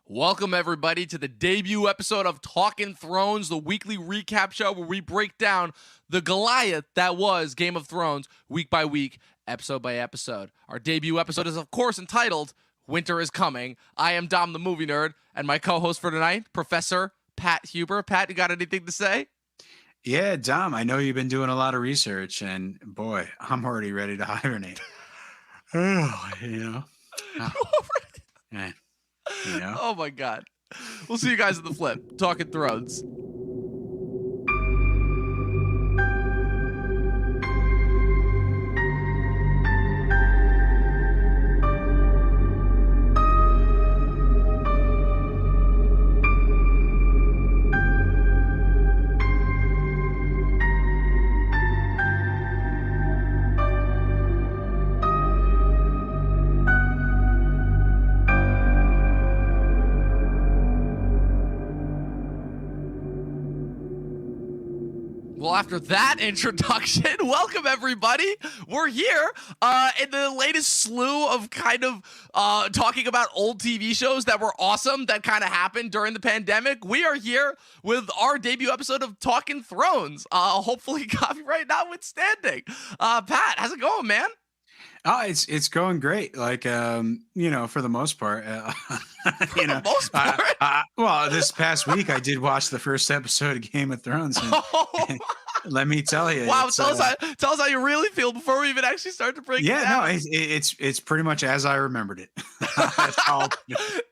Welcome, everybody, to the debut episode of Talkin Thrones, the weekly recap show where we break down the Goliath that was Game of Thrones week by week, episode by episode. Our debut episode is, of course, entitled Winter is Coming. I am Dom the Movie Nerd, and my co-host for tonight, Professor Pat Huber. Pat, you got anything to say? Yeah, Dom, I know you've been doing a lot of research, and boy, I'm already ready to hibernate. Oh, eh, Oh, my God. We'll see you guys at the flip. Talkin Thrones. Well, after that introduction, welcome everybody. We're here in the latest slew of kind of talking about old TV shows that were awesome that kind of happened during the pandemic. We are here with our debut episode of Talkin Thrones. Hopefully copyright notwithstanding. Pat, how's it going, man? Oh, it's going great. Like, for the most part, For the most part? well, this past week I did watch the first episode of Game of Thrones. And, let me tell you. Wow, tell us how you really feel before we even actually start to break it down. Yeah, no, it's pretty much as I remembered it. That's all.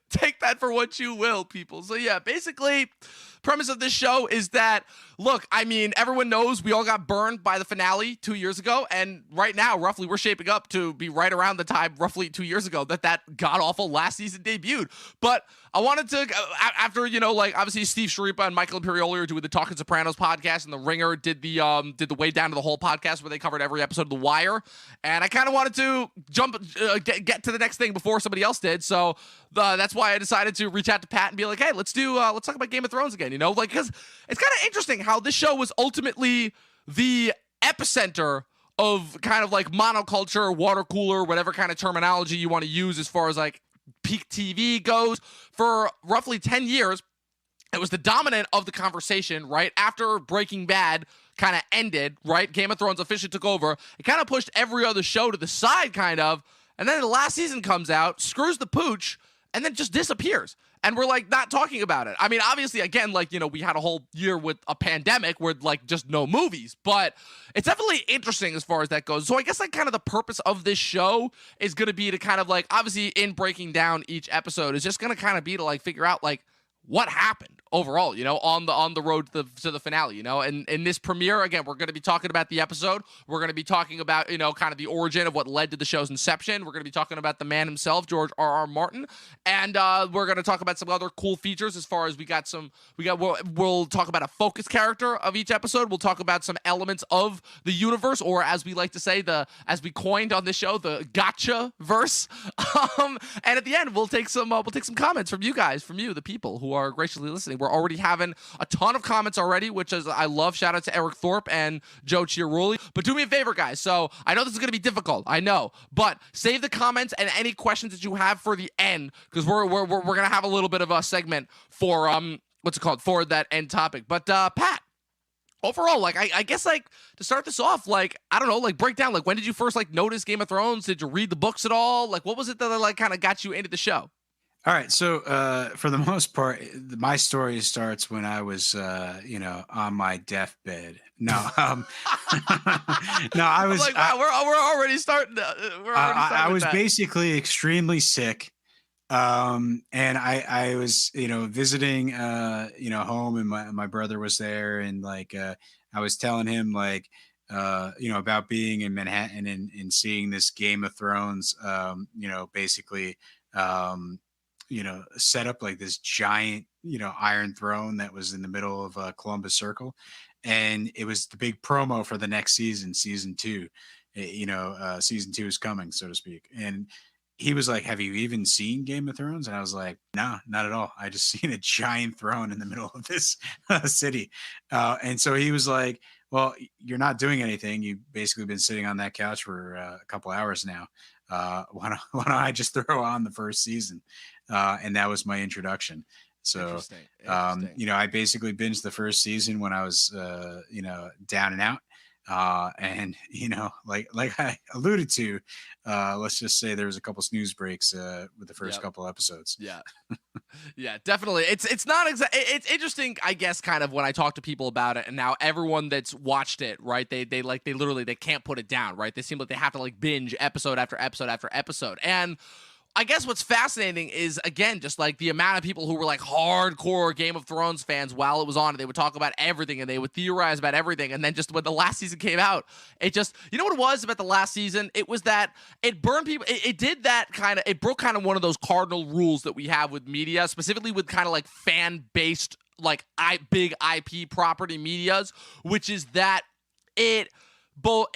Take that for what you will, people. So yeah, basically, premise of this show is that, look, I mean, everyone knows we all got burned by the finale 2 years ago, and right now, roughly, we're shaping up to be right around the time, roughly 2 years ago, that god-awful last season debuted. But I wanted to, after, obviously Steve Schreiber and Michael Imperioli are doing the Talkin' Sopranos podcast, and The Ringer did the Way Down to the Hole podcast where they covered every episode of The Wire, and I kind of wanted to get to the next thing before somebody else did, so that's why I decided to reach out to Pat and be like, hey, let's talk about Game of Thrones again, because it's kind of interesting how this show was ultimately the epicenter of kind of like monoculture, water cooler, whatever kind of terminology you want to use as far as like peak TV goes. For roughly 10 years, it was the dominant of the conversation, right? After Breaking Bad kind of ended, right? Game of Thrones officially took over. It kind of pushed every other show to the side, kind of. And then the last season comes out, screws the pooch, and then just disappears. And we're like not talking about it. I mean, obviously, again, we had a whole year with a pandemic where like just no movies, but it's definitely interesting as far as that goes. So I guess like kind of the purpose of this show is going to be to kind of like, obviously in breaking down each episode is just going to kind of be to like figure out like what happened overall, on the road to the finale, and in this premiere, again, we're going to be talking about the episode. We're going to be talking about, kind of the origin of what led to the show's inception. We're going to be talking about the man himself, George R.R. Martin, and we're going to talk about some other cool features as far as we'll talk about a focus character of each episode. We'll talk about some elements of the universe, or as we like to say, as we coined on this show, the gotcha verse. And at the end, we'll take some comments from you guys, the people who are graciously listening. We're already having a ton of comments already, which is I love. Shout out to Eric Thorpe and Joe Chiarulli. But do me a favor, guys. So I know this is going to be difficult. I know, but save the comments and any questions that you have for the end, because we're going to have a little bit of a segment for for that end topic. But Pat, overall, like I guess like to start this off, like I don't know, like break down, like when did you first like notice Game of Thrones? Did you read the books at all? Like what was it that like kind of got you into the show? All right, so for the most part, my story starts when I was, on my deathbed. No, no, I was like, wow, we're already starting. I was basically extremely sick, and I was, visiting, home, and my brother was there, and like I was telling him like, about being in Manhattan and seeing this Game of Thrones, basically. Set up like this giant, iron throne that was in the middle of Columbus Circle. And it was the big promo for the next season two. Season two is coming, so to speak. And he was like, have you even seen Game of Thrones? And I was like, no, not at all. I just seen a giant throne in the middle of this city. And so he was like, well, you're not doing anything. You've basically been sitting on that couch for a couple hours now. Why don't I just throw on the first season? and that was my introduction. So, Interesting. I basically binged the first season when I was, down and out. And like I alluded to, let's just say there was a couple snooze breaks with the first Yep. couple episodes. Yeah. Yeah, definitely. It's not it's interesting, I guess, kind of when I talk to people about it, and now everyone that's watched it, right? They literally they can't put it down, right? They seem like they have to like binge episode after episode after episode. And I guess what's fascinating is, again, just like the amount of people who were like hardcore Game of Thrones fans while it was on, and they would talk about everything and they would theorize about everything. And then just when the last season came out, it just, you know what it was about the last season? It was that it burned people. It did that kind of, it broke kind of one of those cardinal rules that we have with media, specifically with kind of like fan based, like big IP property medias, which is that it both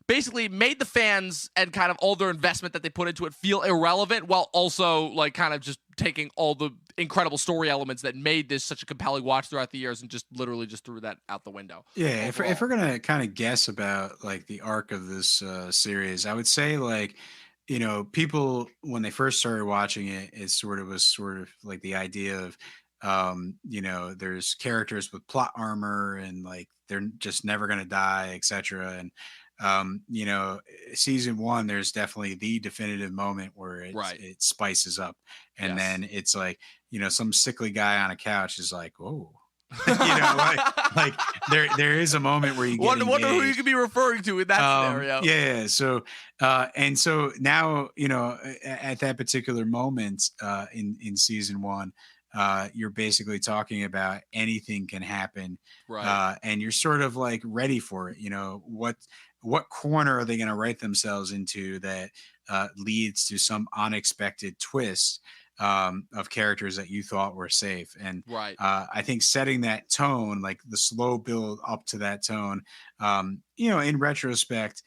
basically made the fans and kind of all their investment that they put into it feel irrelevant, while also like kind of just taking all the incredible story elements that made this such a compelling watch throughout the years and just literally just threw that out the window. Yeah, if we're gonna kind of guess about like the arc of this series, I would say like, people when they first started watching it, it was sort of like the idea of, there's characters with plot armor and like they're just never gonna die, etc. And season one, there's definitely the definitive moment where Right. it spices up, and Yes. then it's like, some sickly guy on a couch is like, whoa. Like there is a moment where you get wonder who you could be referring to in that scenario. Yeah. So and so now, at that particular moment in season one, you're basically talking about anything can happen, Right. and you're sort of like ready for it. What corner are they going to write themselves into that leads to some unexpected twist of characters that you thought were safe. And Right. I think setting that tone, like the slow build up to that tone, in retrospect,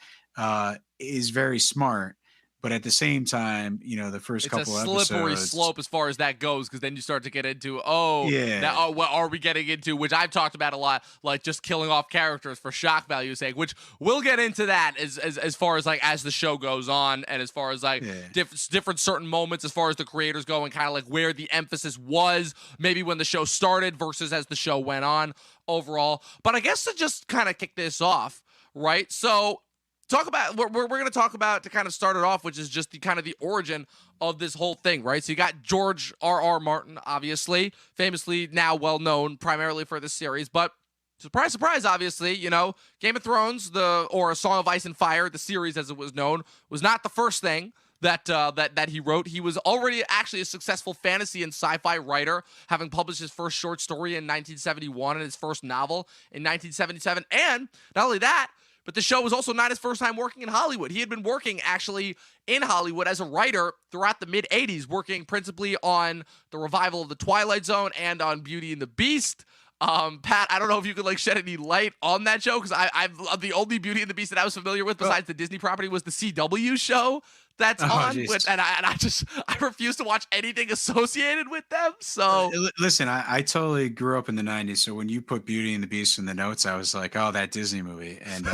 is very smart. But at the same time, the first It's a couple slippery episodes, slope as far as that goes, because then you start to get into, yeah, what are we getting into, which I've talked about a lot, like just killing off characters for shock value's sake, which we'll get into that as far as like as the show goes on, and as far as like different certain moments as far as the creators go, and kind of like where the emphasis was maybe when the show started versus as the show went on overall. But I guess to just kind of kick this off, right? So talk about we're going to talk about, to kind of start it off, which is just the kind of the origin of this whole thing, right? So you got George R.R. Martin, obviously, famously now well known primarily for this series, but surprise, surprise, obviously, Game of Thrones, or A Song of Ice and Fire, the series as it was known, was not the first thing that he wrote. He was already actually a successful fantasy and sci-fi writer, having published his first short story in 1971 and his first novel in 1977. And not only that, but the show was also not his first time working in Hollywood. He had been working actually in Hollywood as a writer throughout the mid-'80s, working principally on the revival of The Twilight Zone and on Beauty and the Beast. Pat, I don't know if you could like shed any light on that show, because I'm the only Beauty and the Beast that I was familiar with besides the Disney property was the CW show that's on, and I refuse to watch anything associated with them. So listen, I totally grew up in the 90s, so when you put Beauty and the Beast in the notes, I was like, oh, that Disney movie. And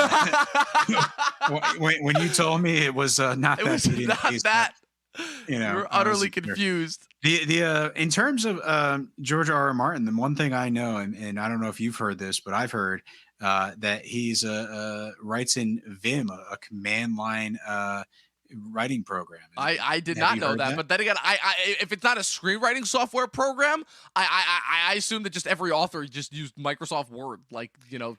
when you told me it was not it that was Beauty not and the Beast, that. You were utterly confused. The in terms of George R.R. Martin, the one thing I know, and I don't know if you've heard this, but I've heard that he's writes in Vim, a command line writing program. I did not know that, but then again, I if it's not a screenwriting software program, I assume that just every author just used Microsoft Word, like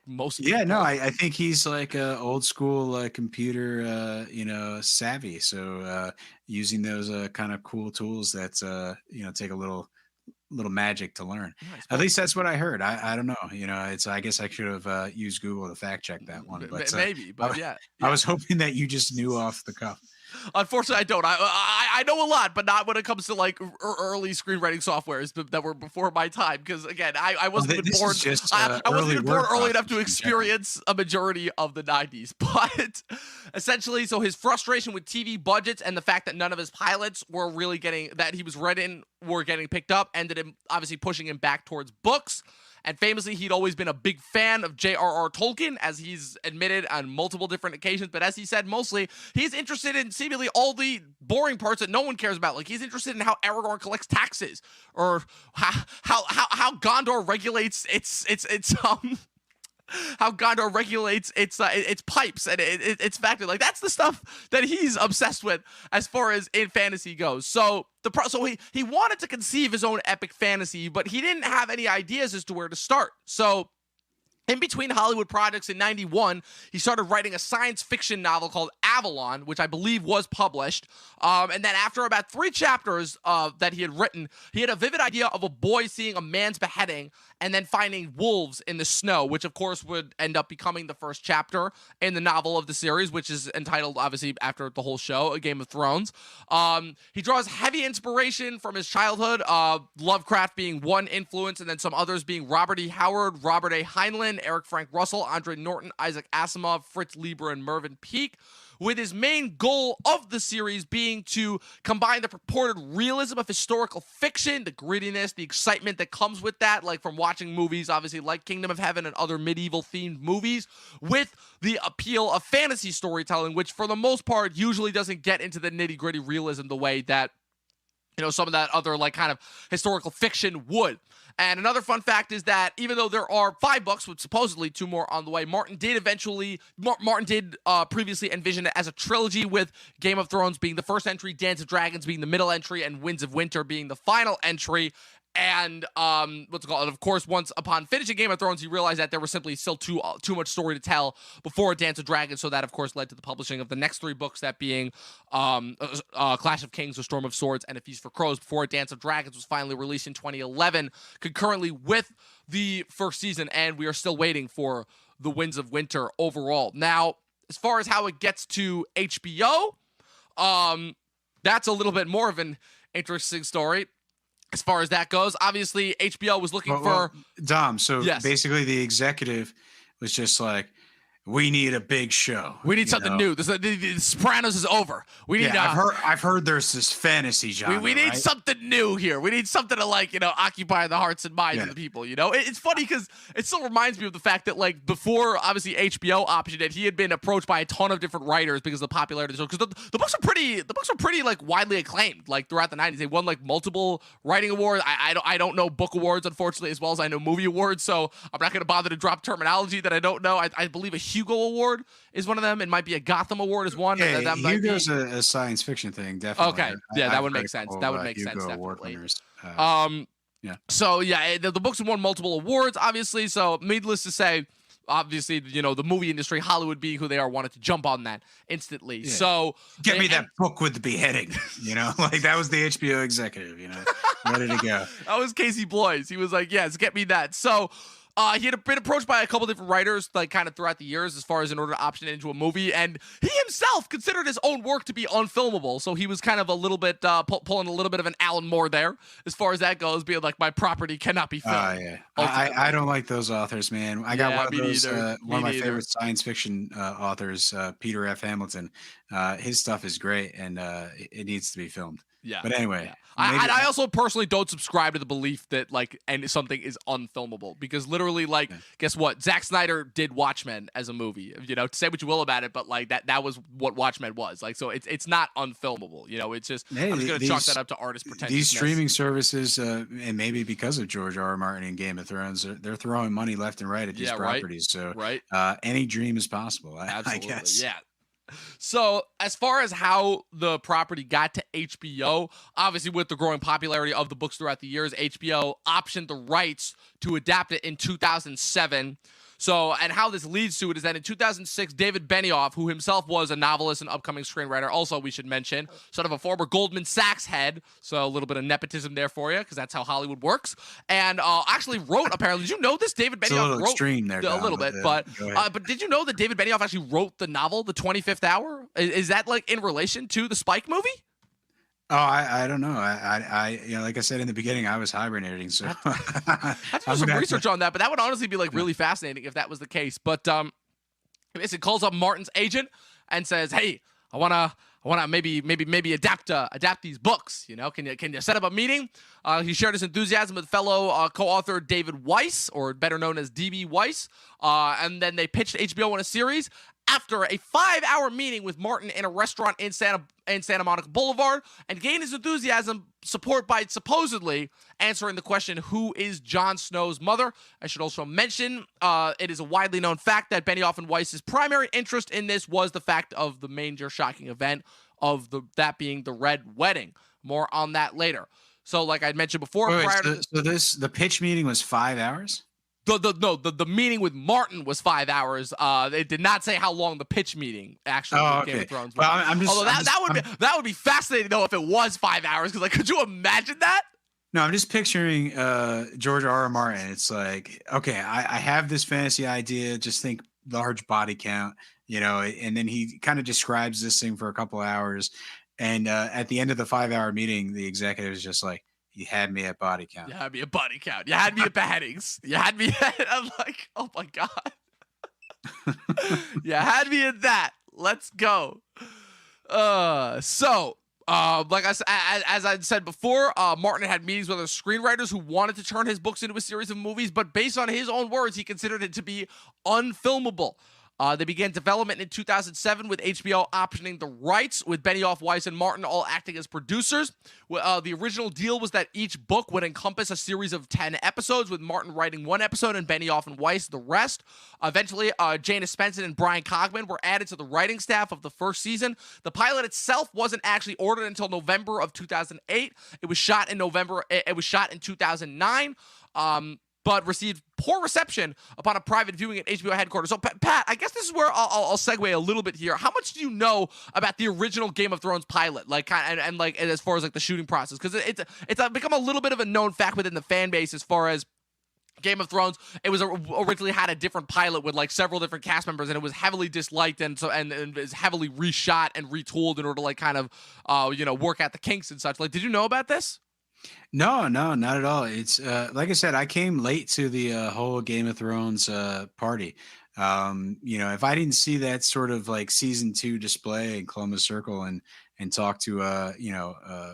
most. Yeah, people. no, I think he's like old school computer, savvy. So using those kind of cool tools that take a little magic to learn. Nice. At least that's what I heard. I don't know. It's I guess I should have used Google to fact check that one. But maybe, but yeah. I was hoping that you just knew off the cuff. Unfortunately, I don't. I know a lot, but not when it comes to like early screenwriting softwares that were before my time. Because again, I wasn't even born. I wasn't even born early enough to experience a majority of the '90s. But essentially, so his frustration with TV budgets and the fact that none of his pilots were really getting that he was read in were getting picked up ended him obviously pushing him back towards books. And famously, he'd always been a big fan of J.R.R. Tolkien, as he's admitted on multiple different occasions. But as he said, mostly, he's interested in seemingly all the boring parts that no one cares about. Like, he's interested in how Aragorn collects taxes, or how Gondor regulates its how Gondor regulates its pipes and its factory. Like, that's the stuff that he's obsessed with as far as in fantasy goes. So he wanted to conceive his own epic fantasy, but he didn't have any ideas as to where to start. So in between Hollywood projects in 91, he started writing a science fiction novel called Avalon, which I believe was published. And then after about 3 chapters that he had written, he had a vivid idea of a boy seeing a man's beheading and then finding wolves in the snow, which of course would end up becoming the first chapter in the novel of the series, which is entitled, obviously, after the whole show, A Game of Thrones. He draws heavy inspiration from his childhood, Lovecraft being one influence, and then some others being Robert E. Howard, Robert A. Heinlein, Eric Frank Russell, Andre Norton, Isaac Asimov, Fritz Lieber, and Mervyn Peake, with his main goal of the series being to combine the purported realism of historical fiction, the grittiness, the excitement that comes with that, like from watching movies, obviously, like Kingdom of Heaven and other medieval-themed movies, with the appeal of fantasy storytelling, which for the most part usually doesn't get into the nitty-gritty realism the way that, you know, some of that other, like, kind of historical fiction would. And another fun fact is that even though there are 5 books, with supposedly 2 more on the way, Martin did previously envision it as a trilogy, with Game of Thrones being the first entry, Dance of Dragons being the middle entry, and Winds of Winter being the final entry. And of course, once upon finishing Game of Thrones, he realized that there was simply still too much story to tell before Dance of Dragons, so that of course led to the publishing of the next 3 books, that being Clash of Kings, A Storm of Swords, and A Feast for Crows, before Dance of Dragons was finally released in 2011, concurrently with the first season, and we are still waiting for the Winds of Winter overall. Now, as far as how it gets to HBO, that's a little bit more of an interesting story. As far as that goes, obviously HBO was looking for Dom. So yes. Basically, the executive was just like, we need a big show. We need something new. The Sopranos is over. We need. I've heard there's this fantasy genre. We need something new here. We need something to, like, you know, occupy the hearts and minds of the people. You know, it's funny because it still reminds me of the fact that, like, before obviously HBO optioned it, he had been approached by a ton of different writers because of the popularity of the show. Because the books are pretty like widely acclaimed, like throughout the 90s. They won like multiple writing awards. I don't know book awards, unfortunately, as well as I know movie awards. So I'm not going to bother to drop terminology that I don't know. I believe a Hugo Award is one of them. It might be a Gotham Award is one. Yeah, Hugo's a science fiction thing, definitely. Okay, that would make sense. That would make sense, definitely. Yeah. So yeah, the books have won multiple awards, obviously. So needless to say, obviously, you know, the movie industry, Hollywood being who they are, wanted to jump on that instantly. Yeah. So get me that book with the beheading, you know, like that was the HBO executive, you know, ready to go. That was Casey Bloys. He was like, yes, get me that. So he had been approached by a couple different writers, like, kind of throughout the years, as far as in order to option it into a movie, and he himself considered his own work to be unfilmable, so he was kind of a little bit pulling a little bit of an Alan Moore there, as far as that goes, being like, my property cannot be filmed. Yeah. I don't like those authors, man. I got one of those, one of my favorite science fiction authors, Peter F. Hamilton. His stuff is great, and it needs to be filmed. Yeah. But anyway. Yeah. I also personally don't subscribe to the belief that, like, and something is unfilmable, because literally, like, guess what? Zack Snyder did Watchmen as a movie. You know, say what you will about it, but like that was what Watchmen was. Like, so it's not unfilmable. You know, it's just I'm just gonna chalk that up to artist pretentiousness. These streaming services, and maybe because of George R. R. Martin and Game of Thrones, they're throwing money left and right at these properties. So any dream is possible. I guess. Yeah. So as far as how the property got to HBO, obviously with the growing popularity of the books throughout the years, HBO optioned the rights to adapt it in 2007. So, and how this leads to it is that in 2006, David Benioff, who himself was a novelist and upcoming screenwriter, also we should mention, sort of a former Goldman Sachs head, so a little bit of nepotism there for you, because that's how Hollywood works, and actually wrote, apparently, did you know this? David Benioff wrote extreme there, a little bit, but did you know that David Benioff actually wrote the novel, The 25th Hour? Is that, like, in relation to the Spike movie? Oh, I don't know. I you know, like I said in the beginning, I was hibernating, so I have to do some research on that, but that would honestly be like really fascinating if that was the case. But it calls up Martin's agent and says, "Hey, I I want to maybe adapt these books. Can you set up a meeting? He shared his enthusiasm with fellow co-author David Weiss, or better known as DB Weiss, and then they pitched HBO on a series. After a 5-hour meeting with Martin in a restaurant in Santa Monica Boulevard, and gained his enthusiasm support by supposedly answering the question, who is Jon Snow's mother? I should also mention, it is a widely known fact that Benioff and Weiss's primary interest in this was the fact of the major shocking event of that being the Red Wedding. More on that later. So, like I mentioned before, the pitch meeting was 5 hours? The meeting with Martin was 5 hours. It did not say how long the pitch meeting actually with Game of Thrones was. Although that would be fascinating though if it was 5 hours, because like, could you imagine that? No, I'm just picturing George R.R. Martin. It's like, okay, I have this fantasy idea. Just think large body count, and then he kind of describes this thing for a couple of hours, and at the end of the 5-hour meeting, the executive is just like, you had me at body count. You had me at body count. You had me at beheadings. You had me at, I'm like, oh my God. You had me at that. Let's go. Like as I said before, Martin had meetings with other screenwriters who wanted to turn his books into a series of movies, but based on his own words, he considered it to be unfilmable. They began development in 2007 with HBO optioning the rights, with Benioff, Weiss, and Martin all acting as producers. The original deal was that each book would encompass a series of 10 episodes, with Martin writing one episode and Benioff and Weiss the rest. Eventually, Jana Spencer and Brian Cogman were added to the writing staff of the first season. The pilot itself wasn't actually ordered until November of 2008. It was shot in 2009. But received poor reception upon a private viewing at HBO headquarters. So, Pat, I guess this is where I'll segue a little bit here. How much do you know about the original Game of Thrones pilot, and as far as like the shooting process? Because it's become a little bit of a known fact within the fan base as far as Game of Thrones. It was originally had a different pilot with like several different cast members, and it was heavily disliked and is heavily reshot and retooled in order to like kind of work out the kinks and such. Like, did you know about this? No, not at all. It's like I said, I came late to the whole Game of Thrones party. If I didn't see that sort of like season 2 display in Columbus Circle and talk to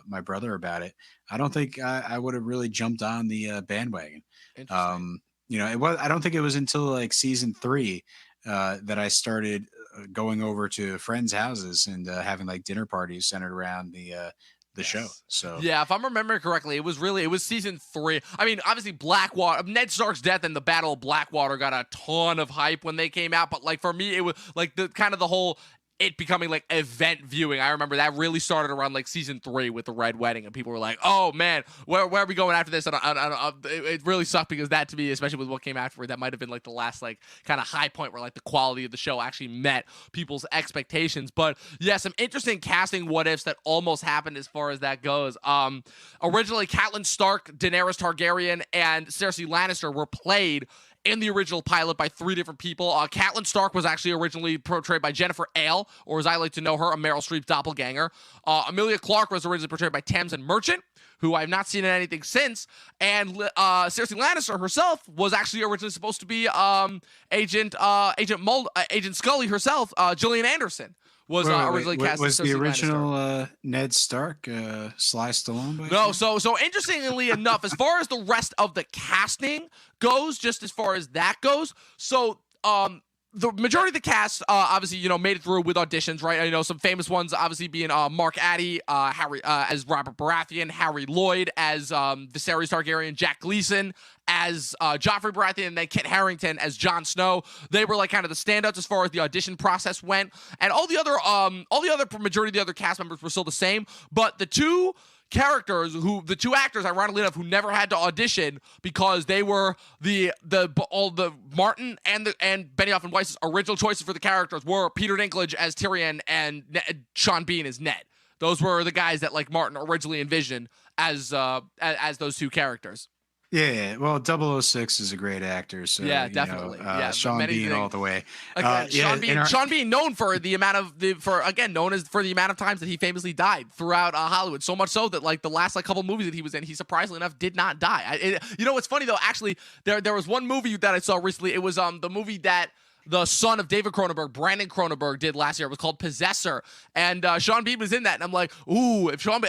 my brother about it, I don't think I would have really jumped on the bandwagon. I don't think it was until like season 3 that I started going over to friends' houses and having like dinner parties centered around the show. So yeah, if I'm remembering correctly, it was season 3. I mean, obviously Blackwater, Ned Stark's death and the Battle of Blackwater got a ton of hype when they came out, but like for me, it was like the kind of the whole it becoming like event viewing. I remember that really started around like season 3 with the Red Wedding, and people were like, "Oh man, where are we going after this?" And it really sucked because that, to me, especially with what came afterward, that might have been like the last like kind of high point where like the quality of the show actually met people's expectations. But yeah, some interesting casting what ifs that almost happened as far as that goes. Originally, Catelyn Stark, Daenerys Targaryen, and Cersei Lannister were played in the original pilot by 3 different people. Catelyn Stark was actually originally portrayed by Jennifer Ale, or as I like to know her, a Meryl Streep doppelganger. Emilia Clarke was originally portrayed by Tamsin Merchant, who I've not seen in anything since. And Cersei Lannister herself was actually originally supposed to be Agent Scully herself, Gillian Anderson. Was originally cast was as the Cersei original Ned Stark Sly Stallone? No, so interestingly enough, as far as the rest of the casting goes, just as far as that goes, so the majority of the cast, obviously, made it through with auditions, right? Some famous ones, obviously, being Mark Addy, Harry as Robert Baratheon, Harry Lloyd as Viserys Targaryen, Jack Gleeson as Joffrey Baratheon, and then Kit Harington as Jon Snow. They were like kind of the standouts as far as the audition process went, and all the other majority of the other cast members were still the same, but the two actors, ironically enough, who never had to audition because they were all the Martin and Benioff and Weiss's original choices for the characters were Peter Dinklage as Tyrion and Sean Bean as Ned. Those were the guys that like Martin originally envisioned as those two characters. Yeah, well, 006 is a great actor, so yeah, definitely. Sean Bean all the way. Sean Bean known for the amount of the amount of times that he famously died throughout Hollywood. So much so that like the last like couple movies that he was in, he surprisingly enough did not die. What's funny though? Actually, there was one movie that I saw recently. It was the movie that the son of David Cronenberg, Brandon Cronenberg, did last year. It was called Possessor, and Sean Bean was in that. And I'm like, ooh, Sean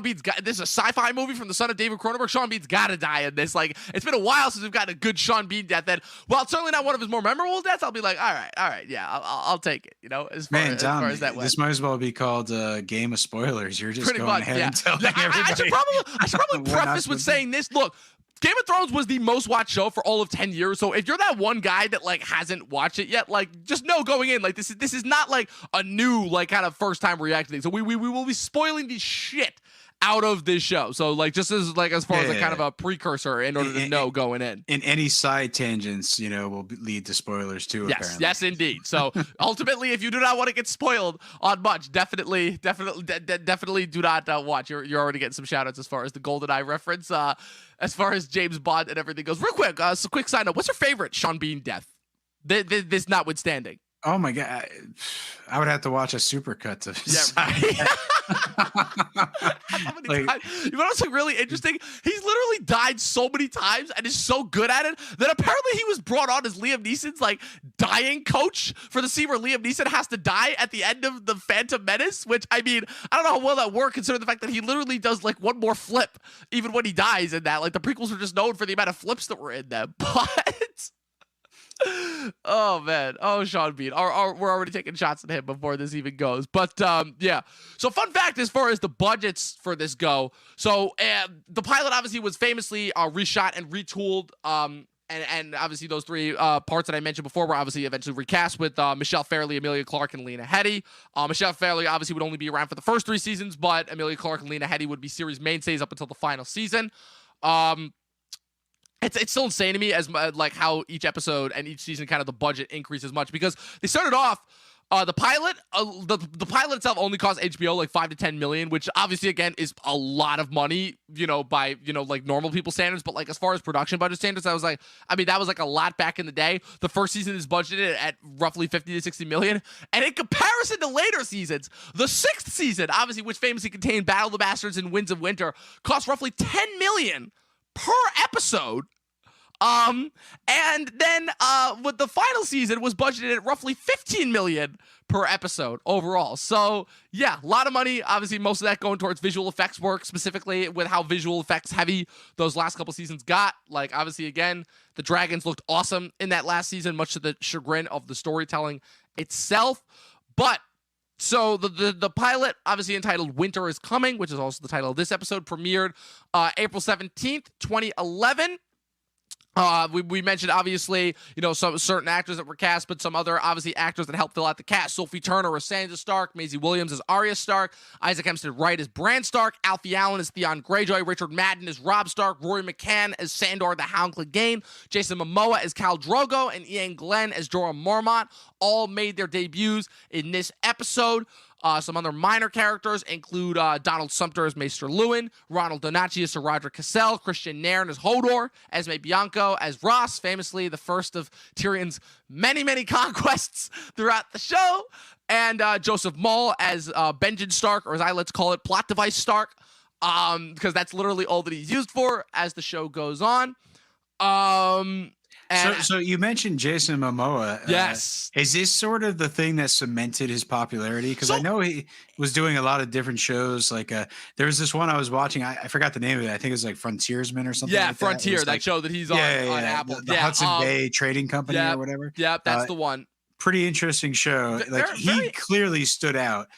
Bean's got this is a sci-fi movie from the son of David Cronenberg. Sean Bean's got to die in this. Like, it's been a while since we've gotten a good Sean Bean death. That, while it's certainly not one of his more memorable deaths, I'll be like, all right, yeah, I'll take it. You know, as far as that went. This might as well be called Game of Spoilers. You're just going ahead and telling everybody. I should probably preface with saying this. Look, Game of Thrones was the most watched show for all of 10 years. So if you're that one guy that like hasn't watched it yet, like just know going in, like this is not like a new like kind of first time reacting. So we will be spoiling the shit out of this show. So like just as far as a kind of a precursor in order to know going in. And any side tangents, you know, will lead to spoilers too. Yes, yes, indeed. So ultimately, if you do not want to get spoiled on much, definitely do not watch. You're already getting some shout outs as far as the GoldenEye reference. As far as James Bond and everything goes. Real quick, so quick side note. What's your favorite Sean Bean death? This notwithstanding. Oh my God. I would have to watch a supercut to decide. How many times? You know what's like really interesting? He's literally died so many times and is so good at it that apparently he was brought on as Liam Neeson's like dying coach for the scene where Liam Neeson has to die at the end of the Phantom Menace, which I mean, I don't know how well that worked considering the fact that he literally does like one more flip even when he dies in that. Like the prequels were just known for the amount of flips that were in them. But oh man, Sean Bean, we're already taking shots at him before this even goes. But yeah, so fun fact as far as the budgets for this go, so the pilot obviously was famously reshot and retooled, and obviously those three parts that I mentioned before were obviously eventually recast with Michelle Fairley, Emilia Clarke, and Lena Headey. Michelle Fairley obviously would only be around for the first 3 seasons, but Emilia Clarke and Lena Headey would be series mainstays up until the final season. It's still insane to me as like how each episode and each season kind of the budget increases much, because they started off the pilot the pilot itself only cost HBO like 5 to 10 million, which obviously again is a lot of money, you know, by like normal people standards, but like as far as production budget standards, that was like a lot back in the day. The first season is budgeted at roughly 50 to 60 million, and in comparison to later seasons, the 6th season, obviously, which famously contained Battle of the Bastards and Winds of Winter, cost roughly 10 million per episode. And then with the final season was budgeted at roughly 15 million per episode overall. So yeah, a lot of money. Obviously, most of that going towards visual effects work, specifically with how visual effects heavy those last couple seasons got. Like obviously, again, the dragons looked awesome in that last season, much to the chagrin of the storytelling itself. But so the pilot, obviously entitled Winter is Coming, which is also the title of this episode, premiered April 17th, 2011. We mentioned, obviously, you know, some certain actors that were cast, but some other, obviously, actors that helped fill out the cast. Sophie Turner as Sansa Stark, Maisie Williams as Arya Stark, Isaac Hempstead Wright as Bran Stark, Alfie Allen as Theon Greyjoy, Richard Madden as Robb Stark, Rory McCann as Sandor the Hound Clegane, Jason Momoa as Khal Drogo, and Ian Glenn as Jorah Mormont all made their debuts in this episode. Some other minor characters include Donald Sumter as Maester Luwin, Ronald Donachi as Sir Roderick Cassell, Christian Nairn as Hodor, Esme Bianco as Ross, famously the first of Tyrion's many, many conquests throughout the show, and Joseph Mull as Benjen Stark, or as I let's call it, Plot Device Stark, because that's literally all that he's used for as the show goes on. So you mentioned Jason Momoa. Yes. Is this sort of the thing that cemented his popularity? Because I know he was doing a lot of different shows. Like there was this one I was watching. I forgot the name of it. I think it was like Frontiersman or something. Yeah, like Frontier, that like, show that he's on Apple. The Hudson Bay Trading Company or whatever. Yeah, that's the one. Pretty interesting show. Like he clearly stood out.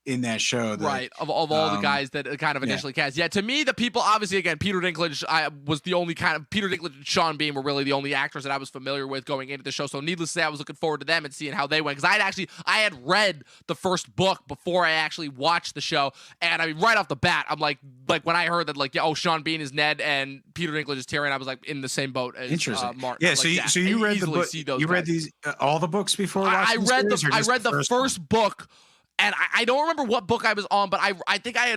In that show, right, of all the guys that kind of initially cast. Yeah, to me, the people, obviously, again, Peter Dinklage was the only Peter Dinklage and Sean Bean were really the only actors that I was familiar with going into the show. So needless to say, I was looking forward to them and seeing how they went, because I had read the first book before I actually watched the show, and I mean, right off the bat, I'm like when I heard that, like, Sean Bean is Ned and Peter Dinklage is Tyrion, I was like in the same boat as Martin. Yeah, so you read the book, you read these all the books before watching I read the first book. And I don't remember what book I was on, but I think I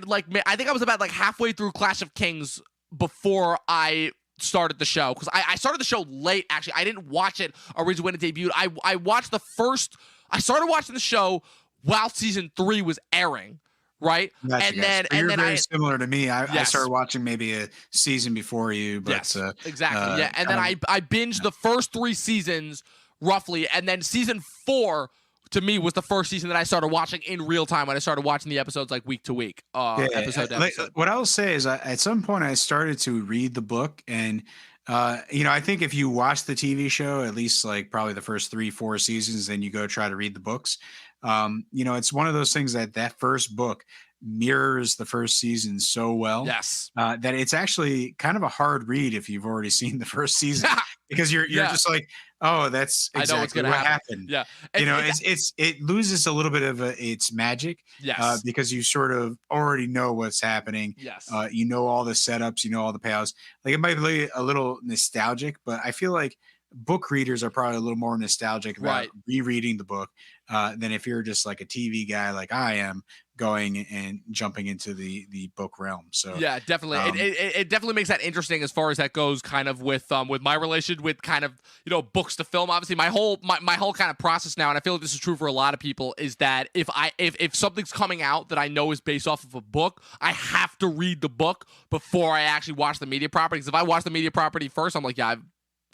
was about like halfway through Clash of Kings before I started the show, because I started the show late. Actually, I didn't watch it originally when it debuted. I watched I started watching the show while season 3 was airing, right? Gotcha, And gotcha. then So you're very I similar to me. I yes. started watching maybe a season before you, but Yes, exactly. Yeah, and then kind of I binged the first 3 seasons roughly, and then season 4 to me was the first season that I started watching in real time when I started watching the episodes like week to week, yeah. episode to Like, episode. what I will say is, at some point I started to read the book, and I think if you watch the TV show, at least like probably the first 3-4 seasons, then you go try to read the books. It's one of those things that first book mirrors the first season so well Yes. that it's actually kind of a hard read if you've already seen the first season, because you're Yeah. just like, oh, that's I know what's exactly gonna what happen. happened. Yeah. It loses a little bit of its magic, Yes. because you sort of already know what's happening. Yes. You know all the setups, you know all the payouts. Like, it might be a little nostalgic, but I feel like book readers are probably a little more nostalgic about Right. rereading the book than if you're just like a TV guy like I am, going and jumping into the book realm. So Yeah, definitely. It definitely makes that interesting as far as that goes, kind of with my relation with kind of books to film. Obviously, my whole kind of process now, and I feel like this is true for a lot of people, is that if something's coming out that I know is based off of a book, I have to read the book before I actually watch the media property. Because if I watch the media property first, I'm like, yeah,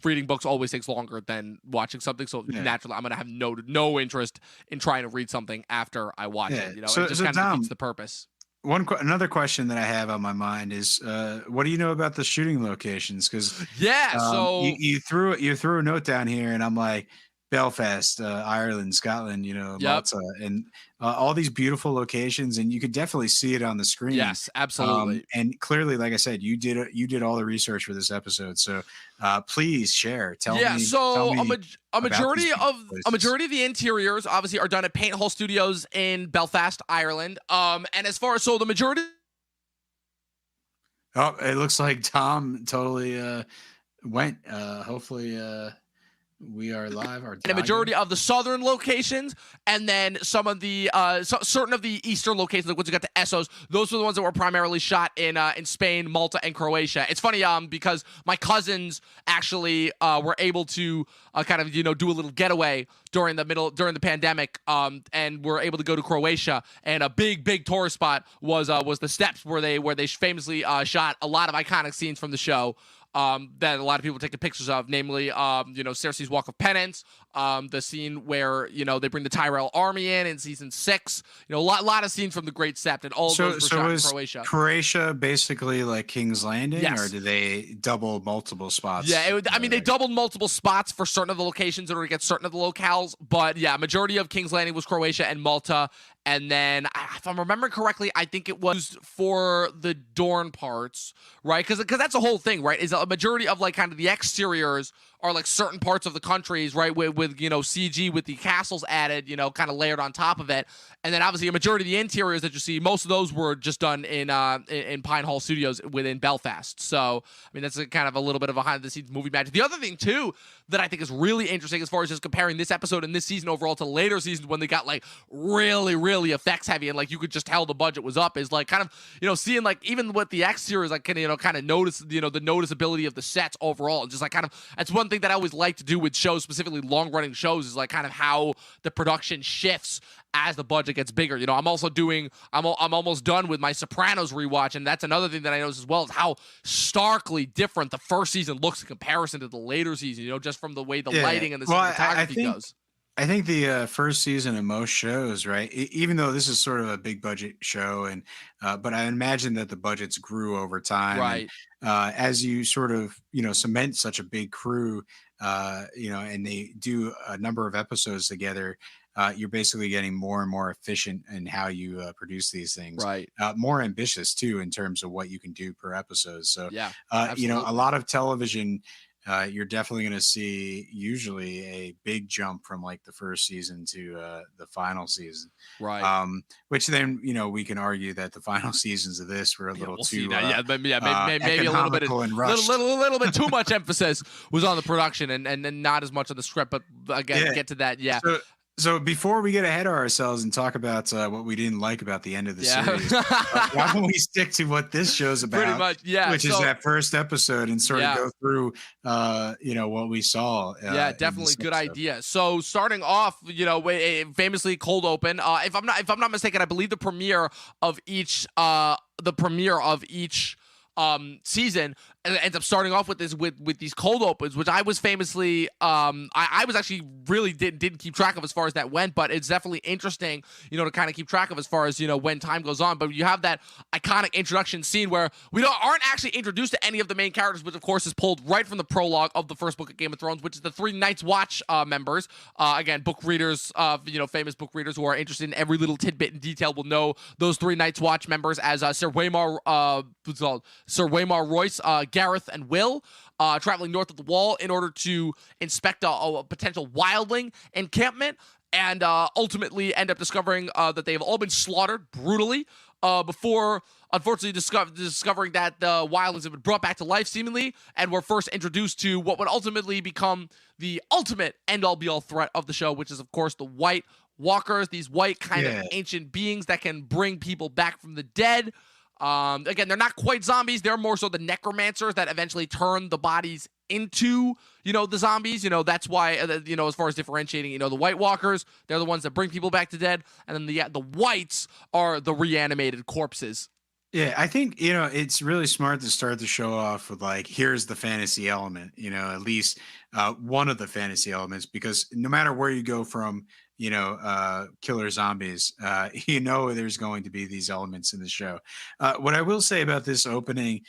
reading books always takes longer than watching something, so naturally I'm gonna have no interest in trying to read something after I watch it. So, it just kind of Dom, defeats the purpose. another question that I have on my mind is, what do you know about the shooting locations? Because So you threw a note down here, and I'm like, Belfast, Ireland, Scotland, Malta, and all these beautiful locations, and you could definitely see it on the screen. yes, absolutely. And clearly, like I said, you did all the research for this episode. So please share. Tell me. So a majority of places. the interiors obviously are done at Paint Hall Studios in Belfast, Ireland. And as far as the majority. Oh, it looks like Tom totally went. Hopefully. We are live. The majority of the southern locations, and then some of the certain of the eastern locations, like once you got to Essos, those were the ones that were primarily shot in Spain, Malta, and Croatia. It's funny because my cousins actually were able to kind of do a little getaway during the pandemic, and were able to go to Croatia, and a big tourist spot was the steps where they famously shot a lot of iconic scenes from the show. That a lot of people taking pictures of, namely, Cersei's Walk of Penance, the scene where, they bring the Tyrell army in season 6, a lot of scenes from the Great Sept, and all of those were shot in Croatia. Croatia basically like King's Landing, yes. Or did they double multiple spots? Yeah, they doubled multiple spots for certain of the locations in order to get certain of the locales, but yeah, majority of King's Landing was Croatia and Malta. And then, if I'm remembering correctly, I think it was for the Dorne parts, right? Because that's the whole thing, right? Is a majority of like kind of the exteriors are like certain parts of the countries, right? With CG with the castles added, kind of layered on top of it. And then obviously a majority of the interiors that you see, most of those were just done in Pine Hall Studios within Belfast. So I mean, that's kind of a little bit of a behind the scenes movie magic. The other thing too that I think is really interesting as far as just comparing this episode and this season overall to later seasons when they got like really effects heavy and like you could just tell the budget was up, is like kind of seeing like even with the exteriors, like kind of notice the noticeability of the sets overall, and just like kind of that's one thing that I always like to do with shows, specifically long running shows, is like kind of how the production shifts as the budget gets bigger. I'm also I'm almost done with my Sopranos rewatch, and that's another thing that I noticed as well, is how starkly different the first season looks in comparison to the later season, just from the way the lighting and the cinematography goes. I think the first season of most shows, right, even though this is sort of a big budget show, and but I imagine that the budgets grew over time, right? And, as you sort of cement such a big crew, and they do a number of episodes together, you're basically getting more and more efficient in how you produce these things, right? More ambitious too in terms of what you can do per episode. So yeah, a lot of television. You're definitely going to see usually a big jump from like the first season to the final season, right? Which then we can argue that the final seasons of this were a little too maybe a little bit too much emphasis was on the production and not as much on the script. But again, get to that, yeah. So before we get ahead of ourselves and talk about what we didn't like about the end of the Yeah. series, why don't we stick to what this show's about? Pretty much, yeah. Which is So, that first episode and sort of yeah. go through, what we saw. Yeah, in definitely this good episode. idea. So starting off, famously cold open. If I'm not mistaken, I believe the premiere of each season ends up starting off with these cold opens, which I was famously I was actually really didn't keep track of as far as that went, but it's definitely interesting, to kind of keep track of as far as when time goes on. But you have that iconic introduction scene where we aren't actually introduced to any of the main characters, which of course is pulled right from the prologue of the first book of Game of Thrones, which is the 3 Night's Watch members. Again, book readers, famous book readers who are interested in every little tidbit and detail will know those 3 Night's Watch members as Sir Waymar Royce, Gareth, and Will, traveling north of the Wall in order to inspect a potential wildling encampment, and ultimately end up discovering that they have all been slaughtered brutally before, unfortunately, discovering that the wildlings have been brought back to life, seemingly, and were first introduced to what would ultimately become the ultimate end-all be-all threat of the show, which is, of course, the White Walkers, these white kind of ancient beings that can bring people back from the dead. Again, they're not quite zombies. They're more so the necromancers that eventually turn the bodies into, the zombies. That's why, as far as differentiating, the White Walkers, they're the ones that bring people back to dead. And then the Whites are the reanimated corpses. Yeah, I think, it's really smart to start the show off with here's the fantasy element, at least one of the fantasy elements, because no matter where you go from, killer zombies, there's going to be these elements in the show. What I will say about this opening,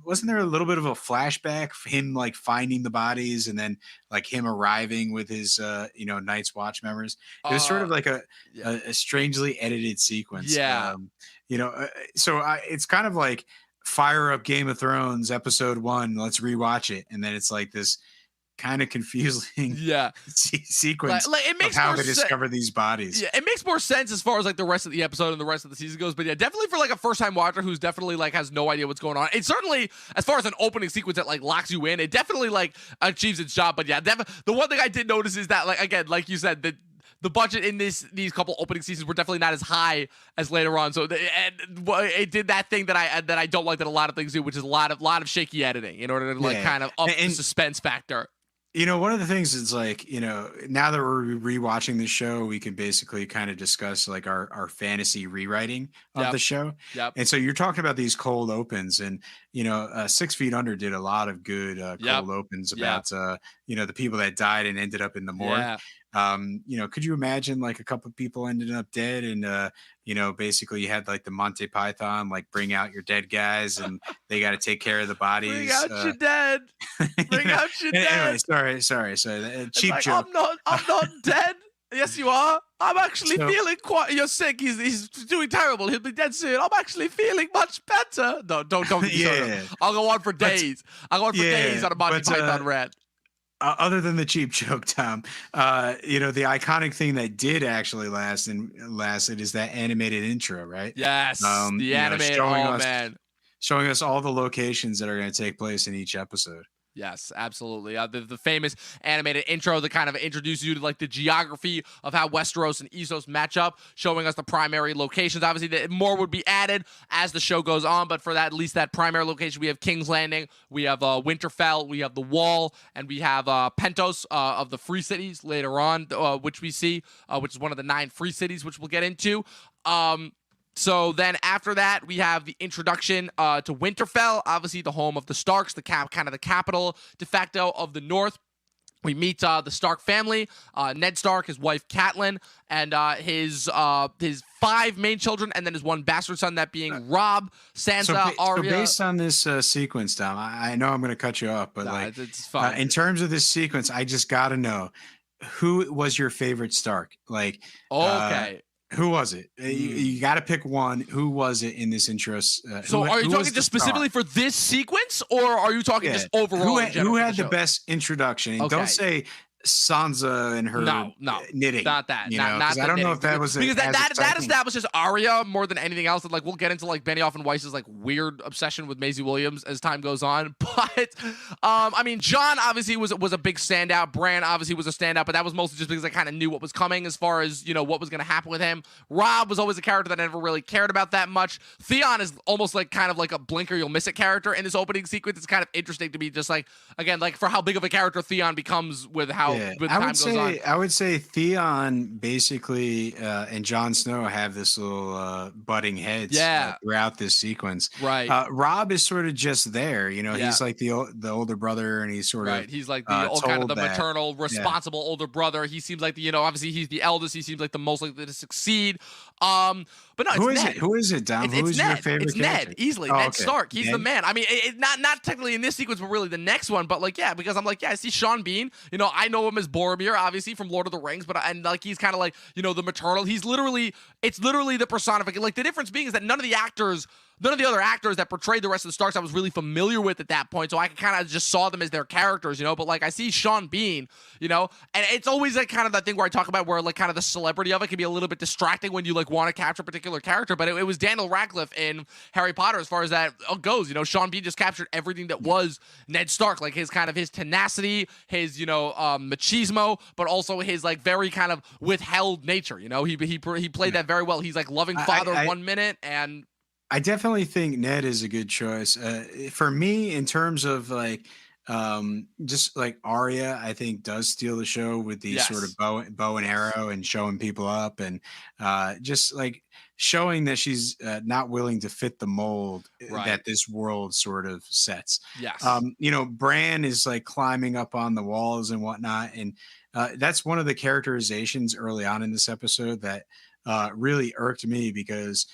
wasn't there a little bit of a flashback for him finding the bodies and then him arriving with his Night's Watch members? It was sort of a strangely edited sequence. Yeah. It's kind of like fire up Game of Thrones episode 1, let's rewatch it, and then it's this kind of confusing sequence it makes of how more they discover these bodies. Yeah, it makes more sense as far as the rest of the episode and the rest of the season goes. But yeah, definitely for a first-time watcher who's definitely has no idea what's going on. It certainly, as far as an opening sequence that locks you in, it definitely achieves its job. But yeah, the one thing I did notice is that again, like you said, the budget in these couple opening seasons were definitely not as high as later on. So it did that thing that I don't like that a lot of things do, which is a lot of shaky editing in order to kind of up the suspense factor. One of the things is now that we're rewatching the show, we can basically kind of discuss our fantasy rewriting of the show. Yep. And so you're talking about these cold opens, and 6 Feet Under did a lot of good cold opens about the people that died and ended up in the morgue. Could you imagine a couple of people ended up dead, and basically you had the Monty Python bring out your dead guys and they got to take care of the bodies. Bring out your dead. Bring out your dead. Anyway, sorry. Cheap joke. I'm not dead. Yes, you are. I'm actually feeling quite. You're sick. He's doing terrible. He'll be dead soon. I'm actually feeling much better. No, don't. I'll go on for days. I'll go on for days on a Monty Python rant. Other than the cheap joke, Tom, the iconic thing that did actually lasted is that animated intro, right? Yes, the animated. Showing us all the locations that are going to take place in each episode. Yes, absolutely. The famous animated intro that kind of introduces you to the geography of how Westeros and Essos match up, showing us the primary locations. Obviously, more would be added as the show goes on, but for that, at least that primary location, we have King's Landing, we have Winterfell, we have the Wall, and we have Pentos of the Free Cities later on, which we see, which is one of the 9 free cities, which we'll get into. So then after that, we have the introduction to Winterfell, obviously the home of the Starks, kind of the capital de facto of the North. We meet the Stark family, Ned Stark, his wife Catelyn, and his 5 main children, and then his 1 bastard son, that being Robb, Sansa, Arya. So based on this sequence, Tom, I know I'm going to cut you off, but it's fine. In terms of this sequence, I just got to know, who was your favorite Stark? Okay. Who was it? You got to pick one. Who was it in this intro? So are you talking just specifically for this sequence, or are you talking just overall? Who had the best introduction? And don't say Sansa and her No, knitting, not that. you Not know, because not I the don't know knitting if that was because that as that exciting. establishes Arya more than anything else. And like we'll get into like Benioff and Weiss's like weird obsession with Maisie Williams as time goes on. But I mean, Jon obviously was a big standout. Bran obviously was a standout, but that was mostly just because I kind of knew what was coming as far as what was going to happen with him. Robb was always a character that I never really cared about that much. Theon is almost like kind of like a blink or you'll miss it character in this opening sequence. It's kind of interesting to me, just like again, like for how big of a character Theon becomes with how Yeah, with time goes on. I would say Theon basically and Jon Snow have this little butting heads Yeah, throughout this sequence. right. Rob is sort of just there, Yeah. he's like the older brother, and he's sort Right, of he's like the old, kind of told the that. maternal, Yeah, responsible older brother. He seems like obviously he's the eldest. He seems like the most likely to succeed. But no, it's who is Ned. it? Who is it, Dom? Who It's is your Ned. favorite It's character? Ned, easily. Oh, Ned okay. Stark. He's the Ned? man. I mean, not technically in this sequence, but really the next one. But like, yeah, because I'm like, yeah, I see Sean Bean. I know him as Boromir, obviously from Lord of the Rings, but and like he's kind of like the maternal. It's literally the personification. Like the difference being is that none of the other actors that portrayed the rest of the Starks I was really familiar with at that point, so I kind of just saw them as their characters, But like I see Sean Bean, and it's always like kind of that thing where I talk about where like kind of the celebrity of it can be a little bit distracting when you like want to capture a particular character. But it was Daniel Radcliffe in Harry Potter as far as that goes. Sean Bean just captured everything that was Ned Stark, like his tenacity, his machismo, but also his like very kind of withheld nature. He played that very well. He's like loving father 1 minute and. I definitely think Ned is a good choice. For me, in terms of like, just like Arya, I think does steal the show with these sort of bow and arrow and showing people up, and just like showing that she's not willing to fit the mold that this world sort of sets. Yes. Bran is like climbing up on the walls and whatnot, and that's one of the characterizations early on in this episode that really irked me, because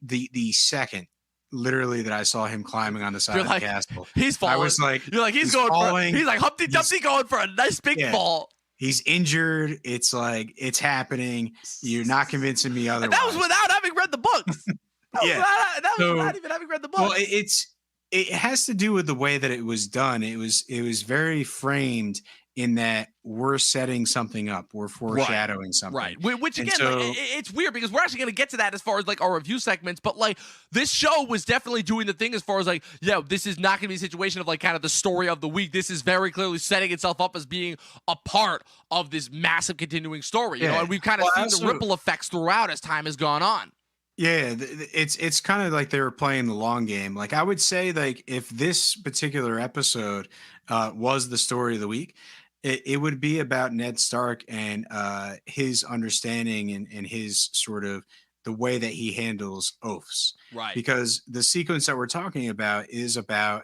the second literally that I saw him climbing on the side of the castle, he's falling. I was like, you're like, he's going falling. He's like Humpty Dumpty going for a nice big fall. He's injured. It's like, it's happening. You're not convincing me otherwise. And that was without having read the books. That was without even having read the books. Well, it has to do with the way that it was done. It was very framed in that we're setting something up, we're foreshadowing something, right? Which again, it's weird because we're actually going to get to that as far as like our review segments. But like this show was definitely doing the thing as far as like, this is not going to be a situation of like kind of the story of the week. This is very clearly setting itself up as being a part of this massive continuing story, and we've kind of seen the ripple effects throughout as time has gone on. Yeah, it's kind of like they were playing the long game. Like I would say, like if this particular episode was the story of the week, it would be about Ned Stark and his understanding and his sort of the way that he handles oaths. Right. Because the sequence that we're talking about is about,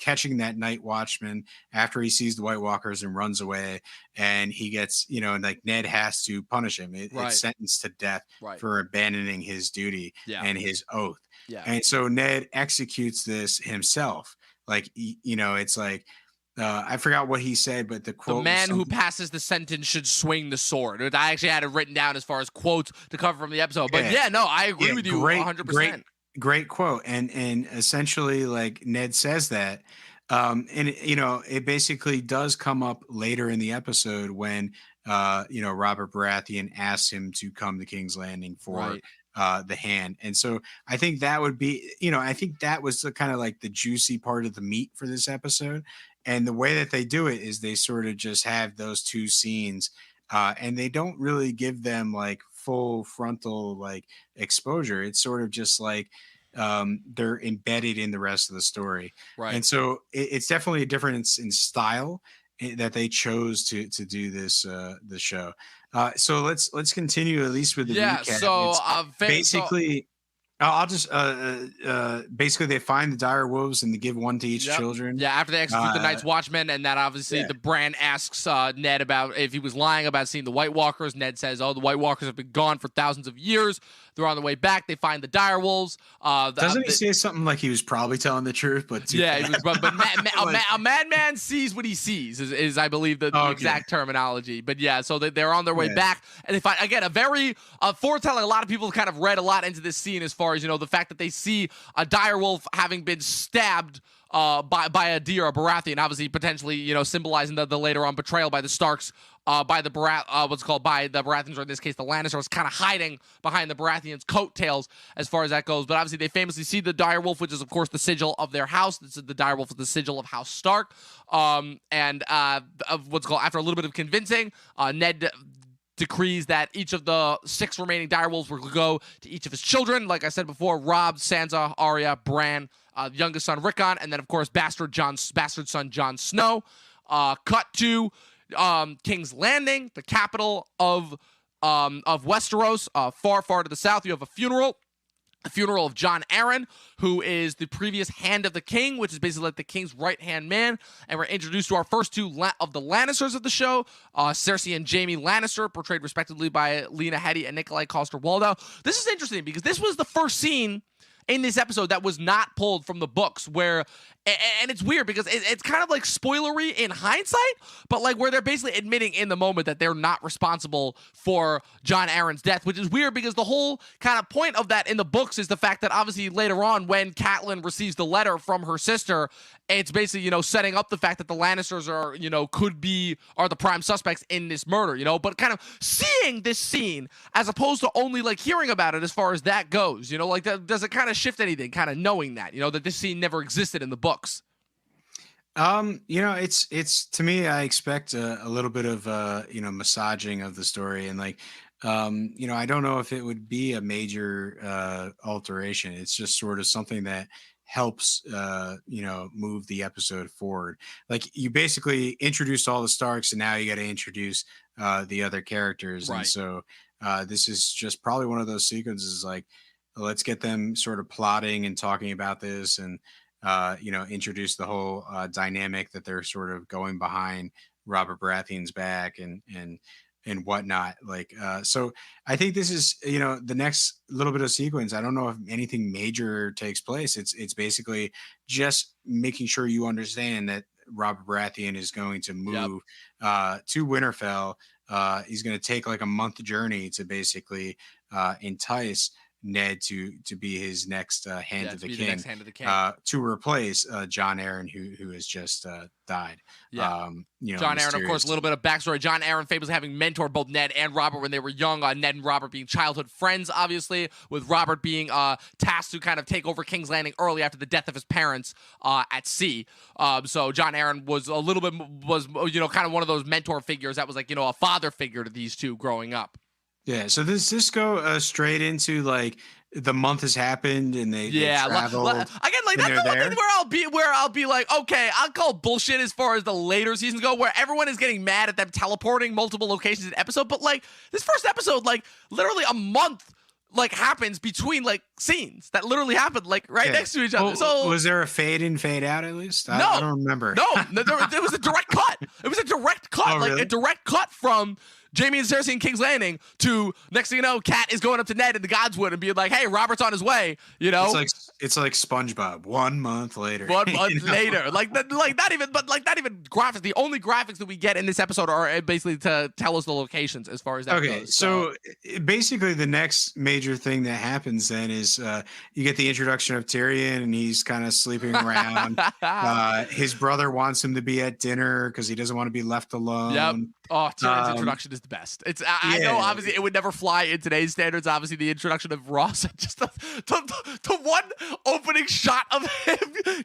catching that night watchman after he sees the White Walkers and runs away, and he gets, like Ned has to punish him. It's sentenced to death for abandoning his duty and his oath. Yeah. And so Ned executes this himself. Like, it's like, I forgot what he said, but the quote: "The man who passes the sentence should swing the sword." I actually had it written down as far as quotes to cover from the episode. But I agree with you 100%. Great quote. And essentially, like Ned says that, and it basically does come up later in the episode when Robert Baratheon asks him to come to King's Landing for the hand. And so I think that would be, I think that was the kind of like the juicy part of the meat for this episode. And the way that they do it is they sort of just have those two scenes, and they don't really give them like full frontal like exposure. It's sort of just like they're embedded in the rest of the story. Right. And so it's definitely a difference in style that they chose to do this the show. So let's continue at least with the recap. So basically. I'll just basically they find the dire wolves and they give one to each children. Yeah, after they execute the Night's Watchmen, and that obviously the Bran asks Ned about if he was lying about seeing the White Walkers. Ned says, "Oh, the White Walkers have been gone for thousands of years." They're on the way back. They find the dire wolves. Doesn't he say something like he was probably telling the truth? But he was, but a madman sees what he sees is I believe the exact terminology. But yeah, so they're on their way back, and they find again a very foretelling. A lot of people have kind of read a lot into this scene as far far as, the fact that they see a direwolf having been stabbed by a deer, a Baratheon, obviously potentially, symbolizing the later on betrayal by the Starks, by the by the Baratheons, or in this case the Lannisters, kind of hiding behind the Baratheons' coattails as far as that goes. But obviously they famously see the direwolf, which is of course the sigil of their house. This is the direwolf is the sigil of House Stark. After a little bit of convincing, Ned decrees that each of the 6 remaining direwolves will go to each of his children. Like I said before, Robb, Sansa, Arya, Bran, youngest son Rickon, and then of course bastard son Jon Snow. Cut to King's Landing, the capital of Westeros, far to the south. You have a funeral of Jon Arryn, who is the previous Hand of the King, which is basically like the King's right-hand man. And we're introduced to our first 2 of the Lannisters of the show, Cersei and Jaime Lannister, portrayed respectively by Lena Headey and Nikolai Coster-Waldau. This is interesting because this was the first scene in this episode that was not pulled from the books, where, and it's weird because it's kind of like spoilery in hindsight, but like where they're basically admitting in the moment that they're not responsible for Jon Arryn's death, which is weird because the whole kind of point of that in the books is the fact that obviously later on when Catelyn receives the letter from her sister, it's basically, setting up the fact that the Lannisters are, are the prime suspects in this murder, but kind of seeing this scene as opposed to only like hearing about it as far as that goes, like does it kind of shift anything, kind of knowing that, that this scene never existed in the books? It's to me, I expect a little bit of, massaging of the story, and like, I don't know if it would be a major alteration. It's just sort of something that helps move the episode forward. Like, you basically introduced all the Starks, and now you got to introduce the other characters. Right. And so this is just probably one of those sequences, like, let's get them sort of plotting and talking about this, and introduce the whole dynamic that they're sort of going behind Robert Baratheon's back and whatnot. Like, so I think this is, the next little bit of sequence. I don't know if anything major takes place. It's basically just making sure you understand that Robert Baratheon is going to move to Winterfell. He's going to take like a month journey to basically entice Ned to be his next Hand of the King, to replace Jon Arryn, who has just died. Yeah. Jon Arryn, of course, a little bit of backstory. Jon Arryn famously having mentored both Ned and Robert when they were young. Ned and Robert being childhood friends, obviously, with Robert being tasked to kind of take over King's Landing early after the death of his parents at sea. So Jon Arryn was kind of one of those mentor figures that was like, a father figure to these two growing up. Yeah, so does this go straight into like the month has happened and they traveled? Again, like that's the one thing where I'll be like, okay, I'll call bullshit as far as the later seasons go, where everyone is getting mad at them teleporting multiple locations in episode. But like this first episode, like literally a month like happens between like scenes that literally happened like next to each other. So was there a fade in, fade out at least? I don't remember. No, it was a direct cut. It was a direct cut, really? A direct cut from Jaime and Cersei in King's Landing to, next thing you know, Kat is going up to Ned in the Godswood and being like, "Hey, Robert's on his way." It's like SpongeBob. 1 month later. 1 month later, not even graphics. The only graphics that we get in this episode are basically to tell us the locations as far as that goes. Okay, so basically the next major thing that happens then is you get the introduction of Tyrion, and he's kind of sleeping around. His brother wants him to be at dinner because he doesn't want to be left alone. Yep. Oh, Tyrion's introduction is the best. I know, obviously, it would never fly in today's standards. Obviously, the introduction of Ross, just the one opening shot of him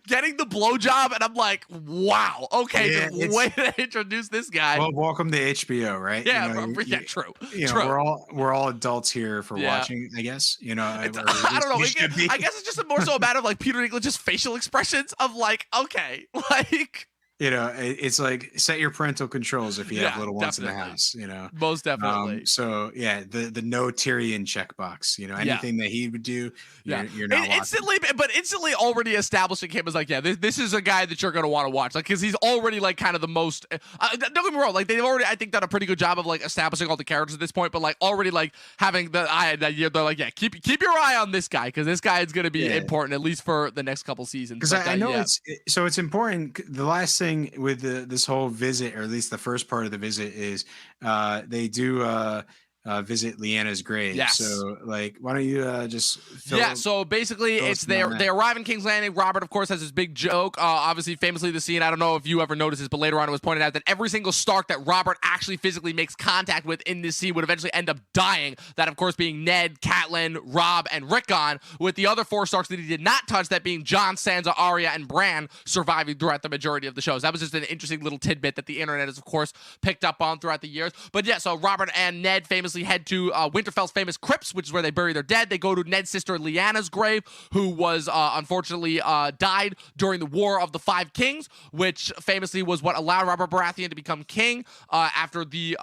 getting the blowjob, and I'm like, wow, okay, the way to introduce this guy. Well, welcome to HBO, right? Yeah, true. True. We're all adults here for watching, I guess. I don't know. I guess it's just more so a matter of like Peter Dinklage's facial expressions of like, okay, like. It's like set your parental controls if you have little ones in the house, Most definitely. So yeah, the no Tyrion checkbox, anything that he would do, you're not instantly already establishing him as like, this is a guy that you're going to want to watch. Like, cause he's already like kind of the most, don't get me wrong. Like they've already, I think, done a pretty good job of like establishing all the characters at this point, but like already like having they're like, keep your eye on this guy. Cause this guy is going to be important, at least for the next couple seasons. Cause I know it's important. The last thing with this whole visit, or at least the first part of the visit, is they do visit Lyanna's grave. Yes. So, like, why don't you just Yeah, so basically fill it's us in on they that? arrive in King's Landing. Robert, of course, has this big joke. Obviously, famously, the scene, I don't know if you ever noticed this, but later on it was pointed out that every single Stark that Robert actually physically makes contact with in this scene would eventually end up dying. That, of course, being Ned, Catelyn, Robb, and Rickon, with the other 4 Starks that he did not touch, that being Jon, Sansa, Arya, and Bran, surviving throughout the majority of the shows. That was just an interesting little tidbit that the internet has, of course, picked up on throughout the years. But yeah, so Robert and Ned famously head to Winterfell's famous crypts, which is where they bury their dead. They go to Ned's sister Lyanna's grave, who was unfortunately died during the War of the Five Kings, which famously was what allowed Robert Baratheon to become king after the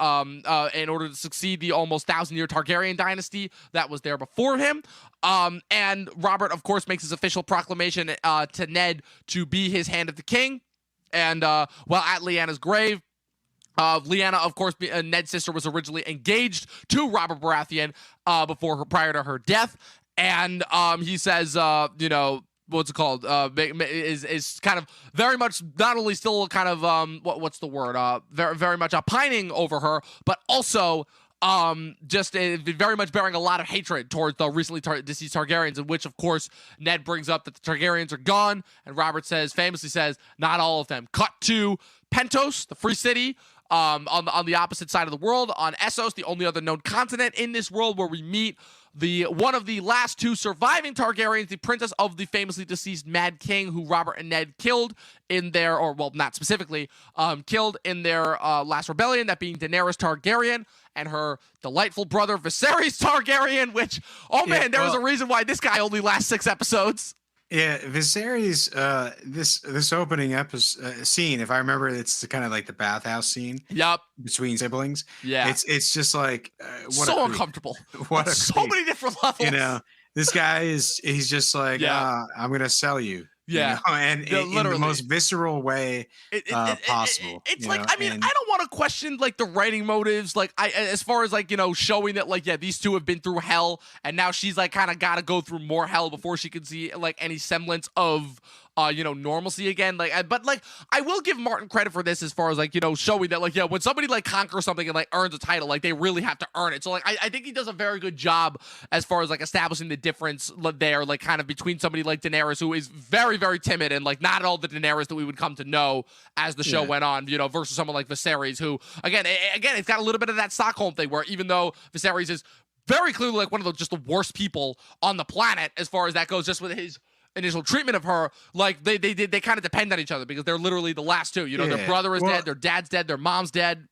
in order to succeed the almost 1,000-year Targaryen dynasty that was there before him. And Robert, of course, makes his official proclamation to Ned to be his hand of the king. And while at Lyanna's grave, Lyanna, of course, Ned's sister, was originally engaged to Robert Baratheon prior to her death. And he says, what's it called? Is kind of very much not only still kind of what's the word? Very very much pining over her, but also just very much bearing a lot of hatred towards the recently deceased Targaryens, in which, of course, Ned brings up that the Targaryens are gone, and Robert famously says, not all of them. Cut to Pentos, the free city, on the opposite side of the world, on Essos, the only other known continent in this world, where we meet one of the last 2 surviving Targaryens, the princess of the famously deceased Mad King, who Robert and Ned killed in their, or well, not specifically, killed in their last rebellion, that being Daenerys Targaryen and her delightful brother Viserys Targaryen, which, oh man, there was a reason why this guy only lasts 6 episodes. Yeah, Viserys, this opening episode scene, if I remember, it's kind of like the bathhouse scene. Yep. Between siblings. Yeah. It's just like so uncomfortable. What on so many different levels. This guy he's just like, I'm gonna sell you. Yeah, and in the most visceral way possible. It's like, I mean, I don't want to question like the writing motives, like as far as like, showing that like, yeah, these 2 have been through hell, and now she's like kind of got to go through more hell before she can see like any semblance of normalcy again. But I will give Martin credit for this as far as like, showing that like, yeah, when somebody like conquers something and like earns a title, like they really have to earn it. So like, I think he does a very good job as far as like establishing the difference there, like kind of between somebody like Daenerys, who is very, very timid and like not at all the Daenerys that we would come to know as the show went on, versus someone like Viserys, who again, it's got a little bit of that Stockholm thing where even though Viserys is very clearly like one of just the worst people on the planet as far as that goes, just with his initial treatment of her, like they kind of depend on each other because they're literally the last 2. Their brother is dead, their dad's dead, their mom's dead.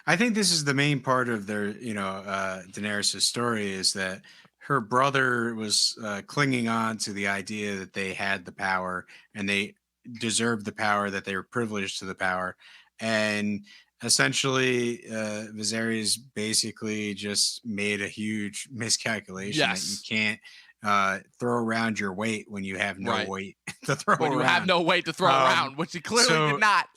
I think this is the main part of their, Daenerys' story, is that her brother was clinging on to the idea that they had the power and they deserved the power, that they were privileged to the power. And essentially, Viserys basically just made a huge miscalculation that you can't throw around your weight when you have no weight to throw around. You have no weight to throw around, which he clearly did not.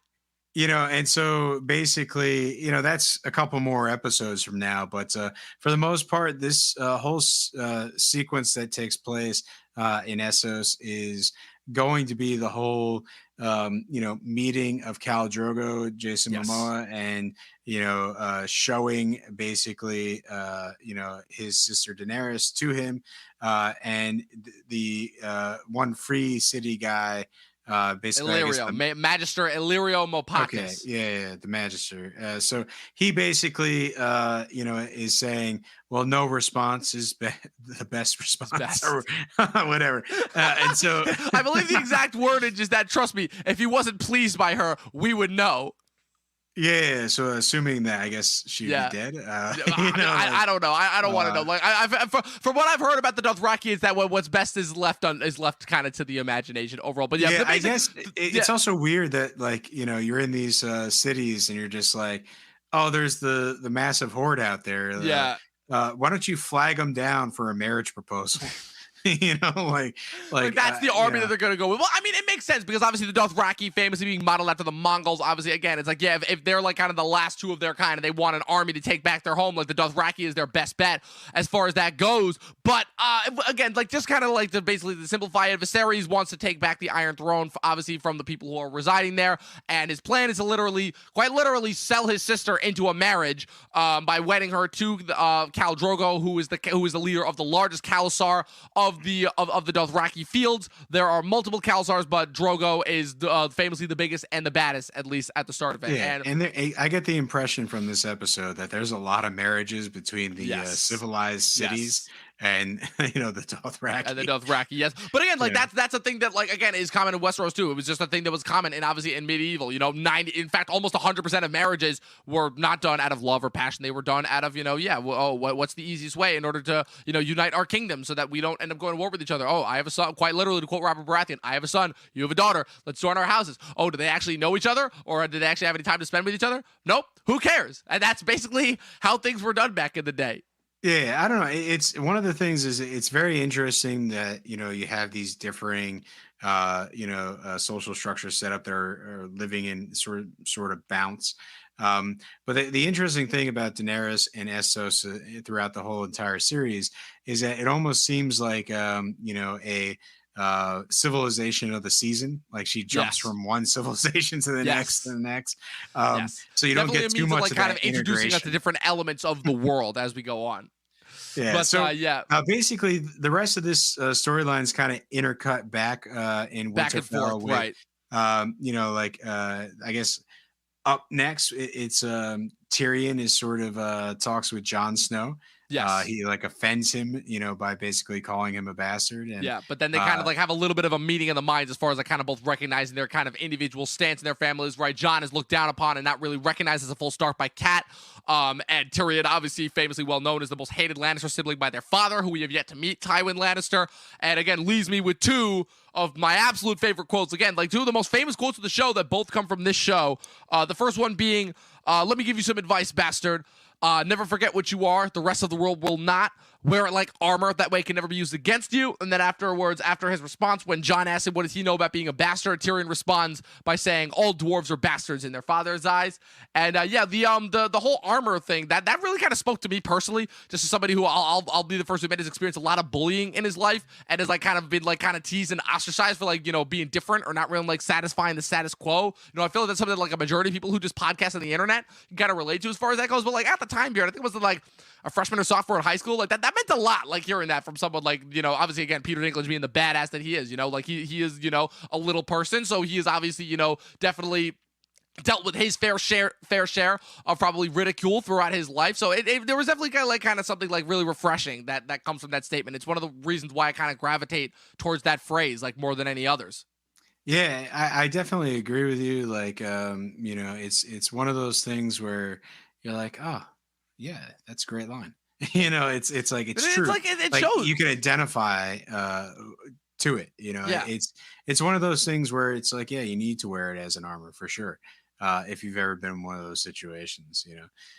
And so basically, that's a couple more episodes from now. But for the most part, this whole sequence that takes place in Essos is going to be the whole, meeting of Khal Drogo, Jason Momoa, and, showing basically, his sister Daenerys to him, and the one free city guy, basically Magister Illyrio Mopakis. Okay, yeah, the Magister. So he basically, is saying, well, no response is the best response, or whatever. And so I believe the exact wordage is that, trust me, if he wasn't pleased by her, we would know. Yeah, so assuming that, I guess she'd be dead. I don't know. I don't want to know. Like, from what I've heard about the Dothraki, is that what's best is left kind of to the imagination overall. But I guess it's also weird that like you're in these cities and you're just like, oh, there's the massive horde out there. Why don't you flag them down for a marriage proposal? Like that's the army that they're gonna go with. Well, I mean, it makes sense because obviously the Dothraki famously being modeled after the Mongols. Obviously, again, it's like, yeah, if they're like kind of the last two of their kind and they want an army to take back their home, like the Dothraki is their best bet as far as that goes. But again, like just kind of like basically to simplify it, Viserys wants to take back the Iron Throne, obviously from the people who are residing there, and his plan is to quite literally, sell his sister into a marriage by wedding her to Khal Drogo, who is the leader of the largest Khalasar of the Dothraki fields. There are multiple Khalasars, but Drogo is famously the biggest and the baddest, at least at the start of it. Yeah, and I get the impression from this episode that there's a lot of marriages between the civilized cities and the Dothraki. And the Dothraki, yes. But again, like that's a thing that, like, again, is common in Westeros too. It was just a thing that was common and obviously in medieval. In fact, almost 100% of marriages were not done out of love or passion. They were done out of, what's the easiest way in order to, unite our kingdom so that we don't end up going to war with each other. Oh, I have a son, quite literally, to quote Robert Baratheon, I have a son, you have a daughter, let's join our houses. Oh, do they actually know each other? Or do they actually have any time to spend with each other? Nope. Who cares? And that's basically how things were done back in the day. Yeah, I don't know. It's one of the things is it's very interesting that, you have these differing, social structures set up that are living in sort of bounce. But the interesting thing about Daenerys and Essos throughout the whole entire series is that it almost seems like, a civilization of the season. Like she jumps from one civilization to the next to the next. So you don't get too much of kind of introducing us to different elements of the world as we go on. Yeah. But, so basically, the rest of this storyline is kind of intercut back in back and forth, right? I guess up next, it's Tyrion is sort of talks with Jon Snow. Yes. He offends him, by basically calling him a bastard. And, but then they kind of have a little bit of a meeting in the minds as far as kind of both recognizing their kind of individual stance in their families, right? Jon is looked down upon and not really recognized as a full Stark by Cat. And Tyrion, obviously famously well known as the most hated Lannister sibling by their father, who we have yet to meet, Tywin Lannister. And again, leaves me with two of my absolute favorite quotes. Again, two of the most famous quotes of the show that both come from this show. The first one being, let me give you some advice, bastard. Never forget what you are. The rest of the world will not. Wear it like armor. That way it can never be used against you. And then afterwards, after his response, when Jon asks him, what does he know about being a bastard? Tyrion responds by saying, all dwarves are bastards in their father's eyes. And the whole armor thing, that really kind of spoke to me personally, just as somebody who I'll be the first to admit has experienced a lot of bullying in his life and has kind of been teased and ostracized for being different or not really satisfying the status quo. I feel like that's something that a majority of people who just podcast on the internet can kind of relate to as far as that goes. But at the time period, I think it was a freshman or sophomore in high school, that meant a lot, hearing that from someone obviously, again, Peter Dinklage being the badass that he is, he is, a little person, so he is obviously, definitely dealt with his fair share of probably ridicule throughout his life. So there was definitely kind of something really refreshing that comes from that statement. It's one of the reasons why I kind of gravitate towards that phrase more than any others. Yeah, I definitely agree with you. It's one of those things where you're like, oh yeah, that's a great line. It's true. It shows. You can identify to it. It's one of those things where it's you need to wear it as an armor for sure. If you've ever been in one of those situations,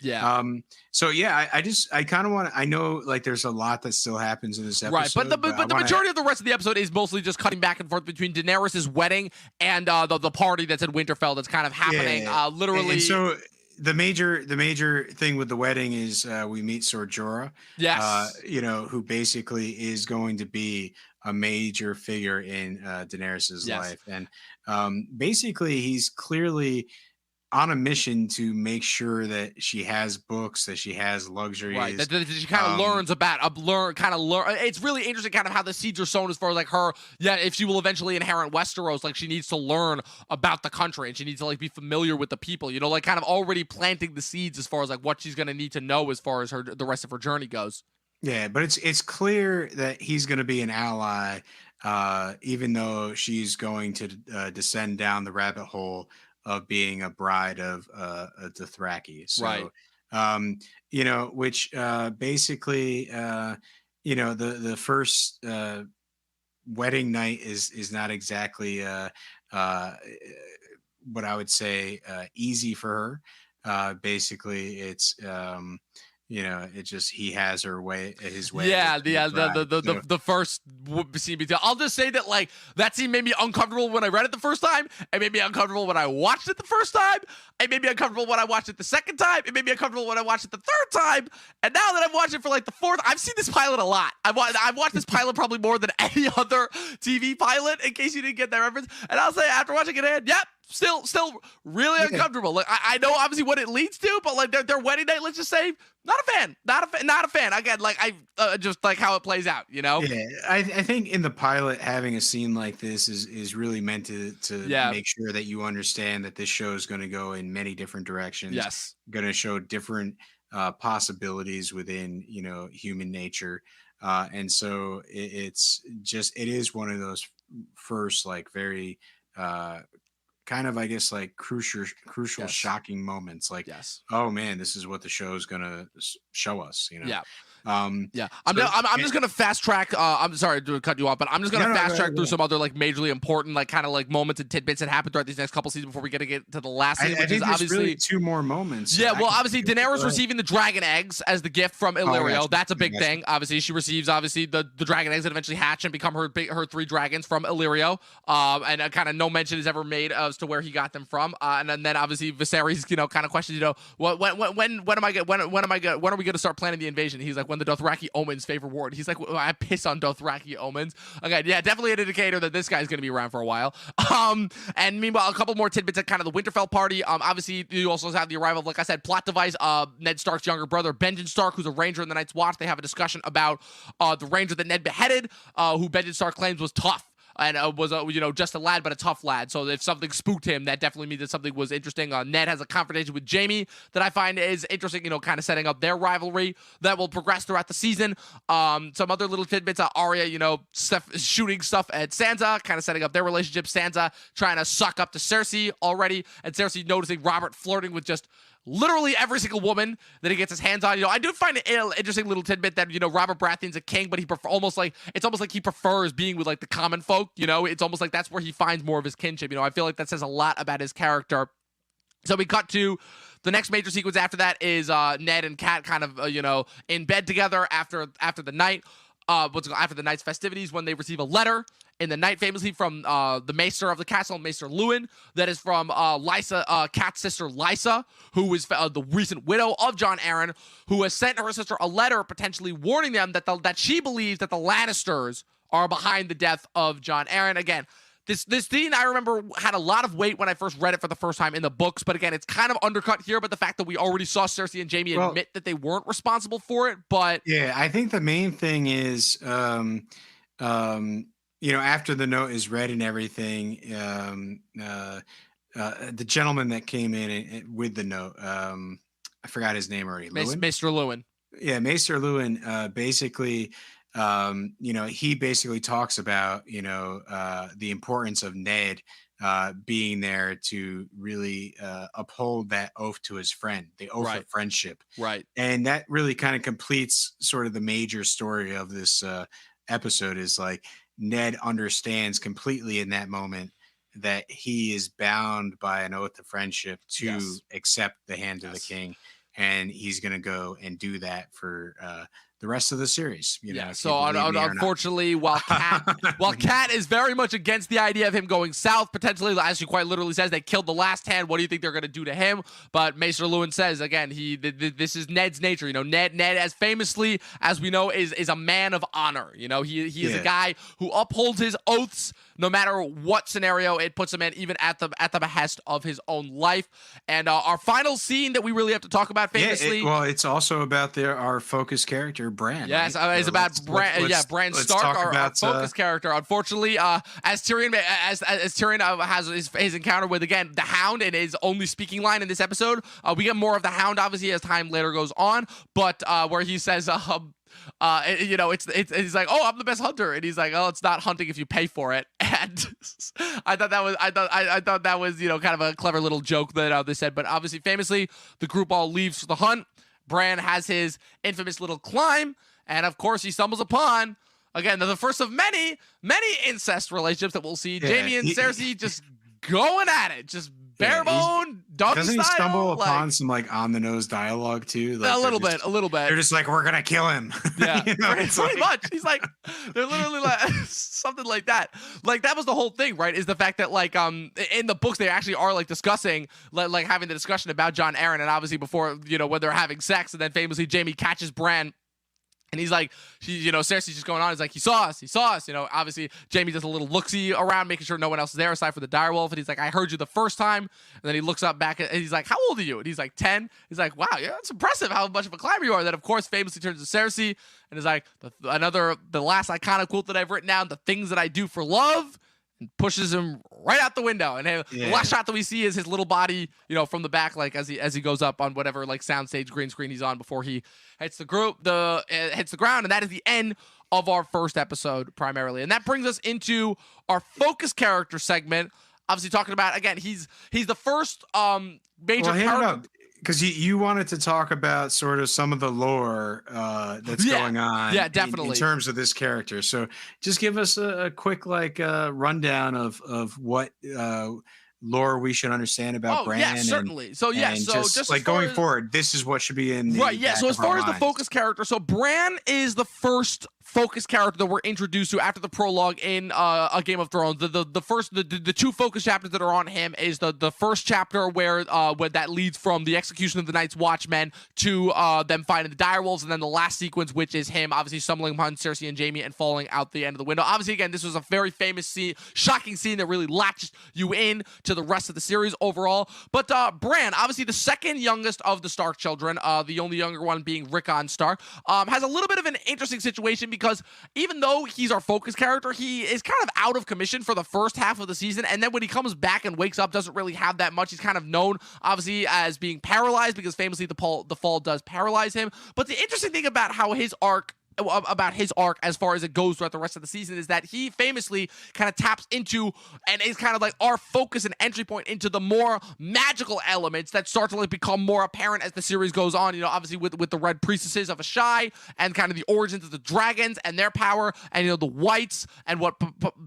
Yeah. I kind of want to. I know there's a lot that still happens in this episode, right? But the majority of the rest of the episode is mostly just cutting back and forth between Daenerys' wedding and the party that's in Winterfell that's kind of happening. Literally. And so the major thing with the wedding is we meet Ser Jorah. Yes. Who basically is going to be a major figure in Daenerys' life, and basically he's clearly on a mission to make sure that she has books, that she has luxuries, right? That she kind of learns about, It's really interesting, kind of how the seeds are sown as far as her. Yeah, if she will eventually inherit Westeros, she needs to learn about the country and she needs to be familiar with the people. Kind of already planting the seeds as far as what she's going to need to know as far as the rest of her journey goes. Yeah, but it's clear that he's going to be an ally, even though she's going to descend down the rabbit hole of being a bride of a Dothraki. So, right. Which basically, the first wedding night is not exactly what I would say easy for her. Basically, it's it just he has his way. Yeah, with the bride. the first scene. I'll just say that like that scene made me uncomfortable when I read it the first time. It made me uncomfortable when I watched it the first time. It made me uncomfortable when I watched it the second time. It made me uncomfortable when I watched it the third time. And now that I've watched it for like the fourth, I've seen this pilot a lot. I've watched this pilot probably more than any other TV pilot. In case you didn't get that reference, and I'll say after watching it, yep. Still really uncomfortable. Like I know obviously what it leads to, but like their wedding night, let's just say, not a fan. Again, like I just like how it plays out, Yeah, I think in the pilot having a scene like this is really meant to make sure that you understand that this show is going to go in many different directions. Yes, going to show different possibilities within human nature, and so it is one of those first like very kind of, I guess, like crucial, yes. shocking moments. Like, yes. Oh man, this is what the show is gonna show us. Yeah. I'm just gonna fast track. I'm sorry to cut you off, but I'm just gonna fast track through some other like majorly important, like kind of like moments and tidbits that happen throughout these next couple seasons before we get to the last scene, which is obviously really two more moments. Yeah, well, obviously Daenerys receiving the dragon eggs as the gift from Illyrio. That's a big thing. Obviously, she receives the dragon eggs that eventually hatch and become her 3 dragons from Illyrio. And kind of no mention is ever made as to where he got them from. And then obviously Viserys, kind of questions, when are we gonna start planning the invasion? He's like, when the Dothraki omens favor war. He's like, well, I piss on Dothraki omens. Okay, yeah, definitely an indicator that this guy's gonna be around for a while. And meanwhile, a couple more tidbits at kind of the Winterfell party. Obviously, you also have the arrival of, like I said, plot device. Ned Stark's younger brother, Benjen Stark, who's a ranger in the Night's Watch. They have a discussion about the ranger that Ned beheaded, who Benjen Stark claims was tough. And was just a lad, but a tough lad. So if something spooked him, that definitely means that something was interesting. Ned has a confrontation with Jaime that I find is interesting. Kind of setting up their rivalry that will progress throughout the season. Some other little tidbits. Arya, shooting stuff at Sansa, kind of setting up their relationship. Sansa trying to suck up to Cersei already, and Cersei noticing Robert flirting with just literally every single woman that he gets his hands on. I do find it an interesting little tidbit that Robert Baratheon's a king, but he it's almost like he prefers being with like the common folk. It's almost like that's where he finds more of his kinship. I feel like that says a lot about his character. So we cut to the next major sequence after that is Ned and Kat kind of in bed together after the night. After the night's festivities, when they receive a letter in the night, famously from the maester of the castle, Maester Lewin, that is from Lysa, Kat's sister Lysa, who is the recent widow of Jon Arryn, who has sent her sister a letter potentially warning them that she believes that the Lannisters are behind the death of Jon Arryn. Again, this scene, I remember, had a lot of weight when I first read it for the first time in the books, but again, it's kind of undercut here, but the fact that we already saw Cersei and Jaime admit that they weren't responsible for it, but... Yeah, I think the main thing is, after the note is read and everything, the gentleman that came in with the note, I forgot his name already. Maester Lewin. Yeah, Maester Lewin, basically... he basically talks about, the importance of Ned being there to really uphold that oath to his friend, the oath of friendship. Right. And that really kind of completes sort of the major story of this episode is like Ned understands completely in that moment that he is bound by an oath of friendship to accept the hand of the king. And he's going to go and do that for the rest of the series. So unfortunately, while Kat is very much against the idea of him going south, potentially, as she quite literally says, they killed the last hand. What do you think they're going to do to him? But Maester Lewin says, again, this is Ned's nature. Ned, as famously as we know, is a man of honor. He is a guy who upholds his oaths no matter what scenario it puts him in, even at the behest of his own life. And our final scene that we really have to talk about, famously, it's also about our focus character, Bran. Yes, right? It's about Bran. Bran Stark, our focus character. Unfortunately, as Tyrion has his encounter with, again, the Hound and his only speaking line in this episode, we get more of the Hound obviously as time later goes on, but where he says, it's like, oh, I'm the best hunter, and he's like, oh, it's not hunting if you pay for it. And I thought that was kind of a clever little joke that they said. But obviously, famously, the group all leaves for the hunt. Bran has his infamous little climb, and of course, he stumbles upon, again, the first of many incest relationships that we'll see. Jaime and Cersei just going at it, just bare bone, doggy doesn't he style. stumble like, upon some like on the nose dialogue too? Like, a little bit. They're just like, we're gonna kill him. Yeah, You know, pretty much. He's like, they're literally like something like that. Like that was the whole thing, right? Is the fact that like in the books they actually are like discussing like having the discussion about Jon Arryn, and obviously before when they're having sex, and then famously Jaime catches Bran. And he's like, Cersei's just going on. He's like, he saw us. Obviously, Jaime does a little look-see around, making sure no one else is there aside for the direwolf. And he's like, I heard you the first time. And then he looks up back, and he's like, how old are you? And he's like, 10. He's like, wow, yeah, it's impressive how much of a climber you are. Then, of course, famously turns to Cersei and is like, the last iconic quote that I've written down, the things that I do for love, and pushes him right out the window. And the last shot that we see is his little body, from the back, like as he goes up on whatever like soundstage green screen he's on before he hits the ground. And that is the end of our first episode primarily. And that brings us into our focus character segment. Obviously talking about, again, he's the first major character. Because you wanted to talk about sort of some of the lore that's going on, definitely, in terms of this character. So just give us a quick rundown of what lore we should understand about Bran. Yeah, certainly. So just like going forward, this is what should be in the right. Yeah. So as far as the minds. focus character, so Bran is the first focus character that we're introduced to after the prologue in A Game of Thrones. The two focus chapters that are on him is the first chapter where that leads from the execution of the Night's Watchmen to them finding the direwolves, and then the last sequence, which is him obviously stumbling upon Cersei and Jaime and falling out the end of the window. Obviously, again, this was a very famous scene, shocking scene that really latched you in to the rest of the series overall. But Bran, obviously the second youngest of the Stark children, the only younger one being Rickon Stark, has a little bit of an interesting situation because even though he's our focus character, he is kind of out of commission for the first half of the season, and then when he comes back and wakes up, doesn't really have that much. He's kind of known, obviously, as being paralyzed because famously the fall does paralyze him. But the interesting thing about his arc as far as it goes throughout the rest of the season is that he famously kind of taps into and is kind of like our focus and entry point into the more magical elements that start to like become more apparent as the series goes on, obviously with the Red Priestesses of Ashai and kind of the origins of the dragons and their power, and the whites and what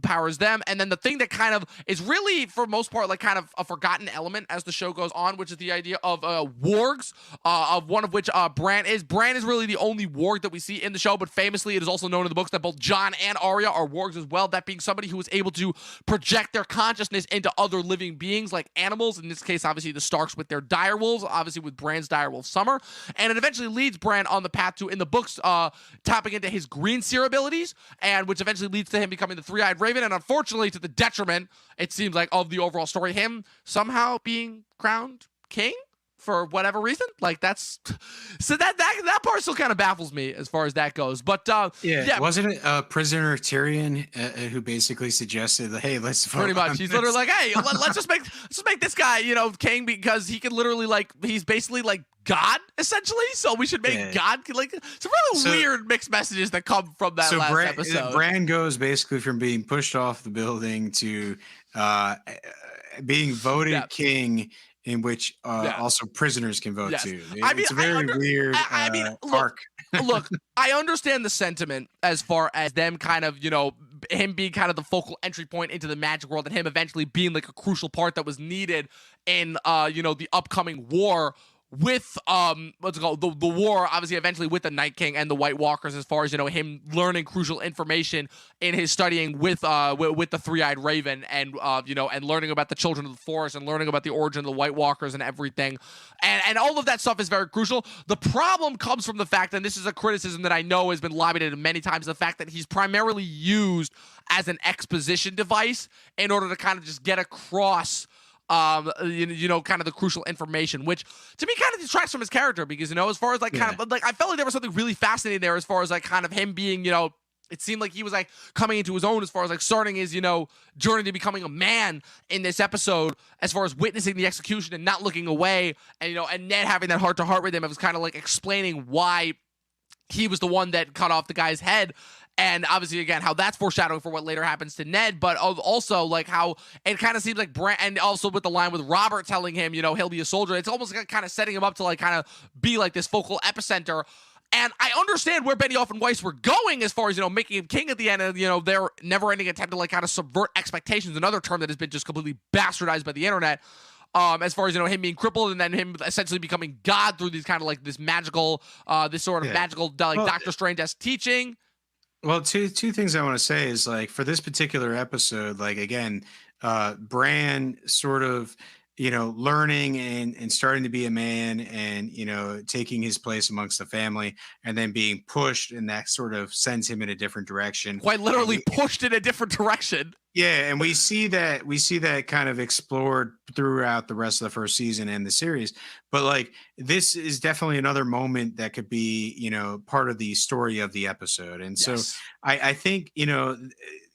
powers them. And then the thing that kind of is really for most part like kind of a forgotten element as the show goes on, which is the idea of wargs, of one of which Bran is really the only warg that we see in the show. But famously, it is also known in the books that both Jon and Arya are wargs as well, that being somebody who is able to project their consciousness into other living beings like animals, in this case obviously the Starks with their direwolves, obviously with Bran's direwolf Summer, and it eventually leads Bran on the path to, in the books, tapping into his green seer abilities, and which eventually leads to him becoming the Three-Eyed Raven, and unfortunately to the detriment, it seems like, of the overall story, him somehow being crowned king for whatever reason. Like that part still kind of baffles me as far as that goes. But wasn't it prisoner Tyrion who basically suggested, hey, let's vote pretty much. He's literally like, hey, let's just make this guy king, because he can literally he's basically like God essentially. So we should make God like some really weird mixed messages that come from that last episode. Bran goes basically from being pushed off the building to being voted king, in which also prisoners can vote too. It's a very weird arc. Look, I understand the sentiment as far as them kind of, him being kind of the focal entry point into the magic world, and him eventually being like a crucial part that was needed in, the upcoming war with the war, obviously eventually with the Night King and the White Walkers, as far as him learning crucial information in his studying with the Three-Eyed Raven, and and learning about the Children of the Forest, and learning about the origin of the White Walkers and everything, and all of that stuff is very crucial. The problem comes from the fact, and this is a criticism that I know has been lobbied at him many times, the fact that he's primarily used as an exposition device in order to kind of just get across kind of the crucial information, which to me kind of detracts from his character, because as far as kind of like I felt like there was something really fascinating there as far as like kind of him being it seemed like he was like coming into his own as far as like starting his journey to becoming a man in this episode, as far as witnessing the execution and not looking away, and and Ned having that heart to heart with him. It was kind of like explaining why he was the one that cut off the guy's head. And obviously, again, how that's foreshadowing for what later happens to Ned, but also like how it kind of seems like Bran, and also with the line with Robert telling him, he'll be a soldier. It's almost like kind of setting him up to like kind of be like this focal epicenter. And I understand where Benioff and Weiss were going as far as, making him king at the end of, their never-ending attempt to like kind of subvert expectations, another term that has been just completely bastardized by the internet. as far as, him being crippled and then him essentially becoming God through these kind of like this magical, this sort of magical, like Doctor Strange-esque teaching. Well, two things I want to say is like for this particular episode, like again, Bran sort of, learning and starting to be a man and, taking his place amongst the family and then being pushed, and that sort of sends him in a different direction. Quite literally pushed in a different direction. Yeah, and we see that kind of explored throughout the rest of the first season and the series. But like this is definitely another moment that could be, part of the story of the episode. And so I think,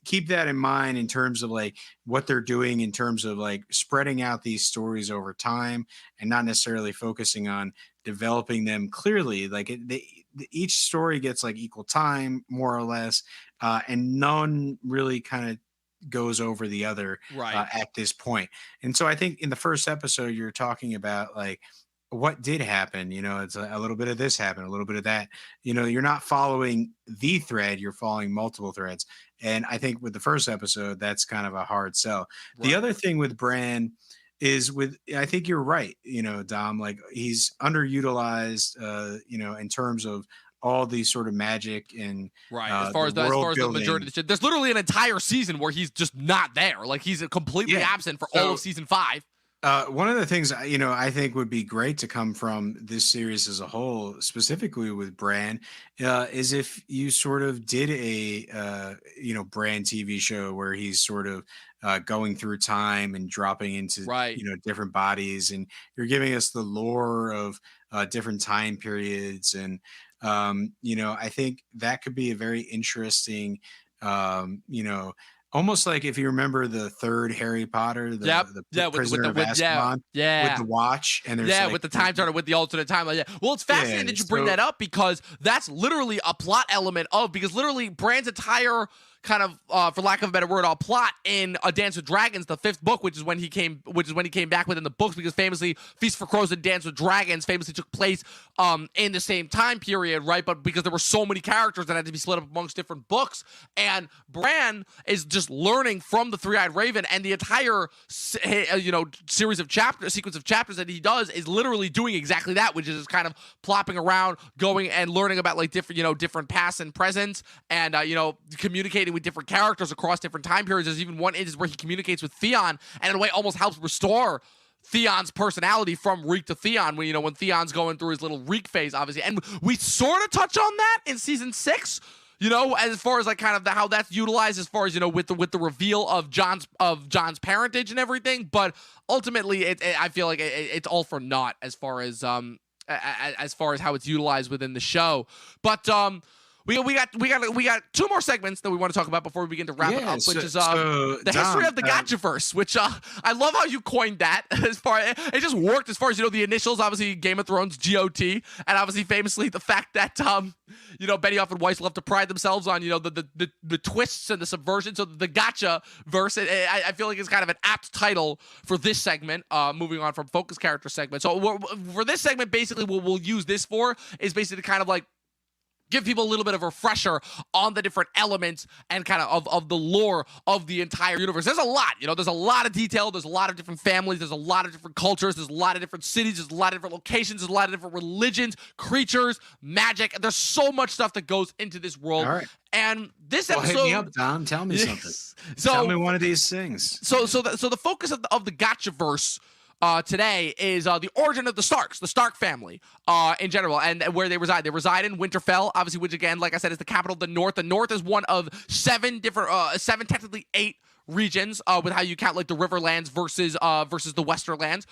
keep that in mind in terms of like what they're doing in terms of like spreading out these stories over time and not necessarily focusing on developing them clearly. Like each story gets like equal time, more or less, and none really kind of goes over the other at this point. And so I think in the first episode, you're talking about like what did happen. It's a little bit of this happened, a little bit of that. You're not following the thread, you're following multiple threads. And I think with the first episode, that's kind of a hard sell. The other thing with Bran is I think you're right, Dom, like he's underutilized, in terms of all these sort of magic and as far as the majority of the shit. There's literally an entire season where he's just not there. Like he's completely absent for all of season 5. One of the things, I think would be great to come from this series as a whole, specifically with Bran, is if you sort of did a, Bran TV show where he's sort of going through time and dropping into, different bodies, and you're giving us the lore of different time periods. And, I think that could be a very interesting, almost like if you remember the third Harry Potter, the Prisoner of Azkaban, with the watch, and there's with the time turner, with the alternate timeline. Well, it's fascinating that you bring that up because that's literally a plot element because literally Bran's entire kind of, for lack of a better word, plot in A Dance with Dragons, the 5th book, which is when he came back within the books, because famously Feast for Crows and Dance with Dragons famously took place in the same time period, right? But because there were so many characters that had to be split up amongst different books, and Bran is just learning from the Three-Eyed Raven, and the entire series of sequence of chapters that he does is literally doing exactly that, which is just kind of plopping around, going and learning about like different past and presents, and communicating with different characters across different time periods. There's even one instance where he communicates with Theon, and in a way almost helps restore Theon's personality from Reek to Theon when Theon's going through his little Reek phase, obviously. And we sort of touch on that in season 6, as far as like kind of how that's utilized, as far as with the reveal of Jon's parentage and everything. But ultimately, I feel like it's all for naught as far as how it's utilized within the show. But we got 2 more segments that we want to talk about before we begin to wrap it up, which is the history of the Gotchaverse, which I love how you coined that. It just worked as far as the initials, obviously Game of Thrones GOT, and obviously famously the fact that Benioff and Weiss love to pride themselves on the twists and the subversion. So the Gotchaverse, I feel like it's kind of an apt title for this segment. Moving on from focus character segment. So for this segment, basically what we'll use this for is basically kind of like give people a little bit of a refresher on the different elements and kind of the lore of the entire universe. There's a lot, there's a lot of detail. There's a lot of different families. There's a lot of different cultures. There's a lot of different cities. There's a lot of different locations. There's a lot of different religions, creatures, magic. There's so much stuff that goes into this world. All right. And this episode, hit me up, Dom. Tell me something. Tell me one of these things. So the focus of the Gotchaverse today is the origin of the Starks, the Stark family in general, and where they reside. They reside in Winterfell, obviously, which again, like I said, is the capital of the North. The North is one of 7 different, 7, technically 8 regions, with how you count like the Riverlands versus the Westerlands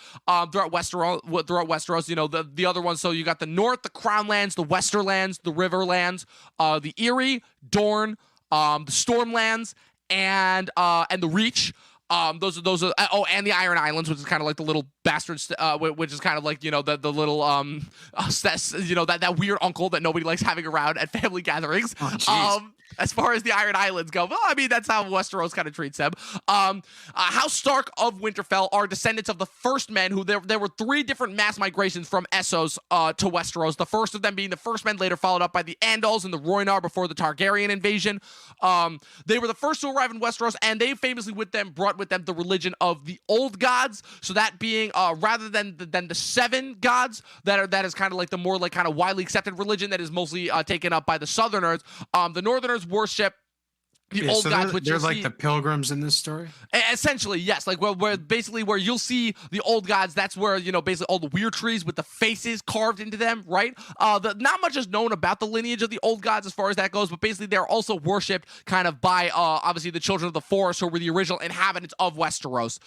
throughout Westeros. The other ones. So you got the North, the Crownlands, the Westerlands, the Riverlands, the Eyrie, Dorne, the Stormlands, and the Reach. Those are and the Iron Islands, which is kind of like the little bastards, which is kind of like the little that weird uncle that nobody likes having around at family gatherings. as far as the Iron Islands go. Well, I mean, that's how Westeros kind of treats them. House Stark of Winterfell are descendants of the first men, who there were 3 different mass migrations from Essos to Westeros. The first of them being the first men, later followed up by the Andals and the Rhoynar before the Targaryen invasion. They were the first to arrive in Westeros, and they famously brought with them the religion of the old gods. So that being rather than the 7 gods that is kind of like the more like kind of widely accepted religion that is mostly taken up by the Southerners. The Northerners worship the old gods, which they're like the pilgrims in this story. Essentially, yes. Like where basically where you'll see the old gods, that's where basically all the weird trees with the faces carved into them, right? Not much is known about the lineage of the old gods as far as that goes, but basically they're also worshipped kind of by obviously the children of the forest, who were the original inhabitants of Westeros.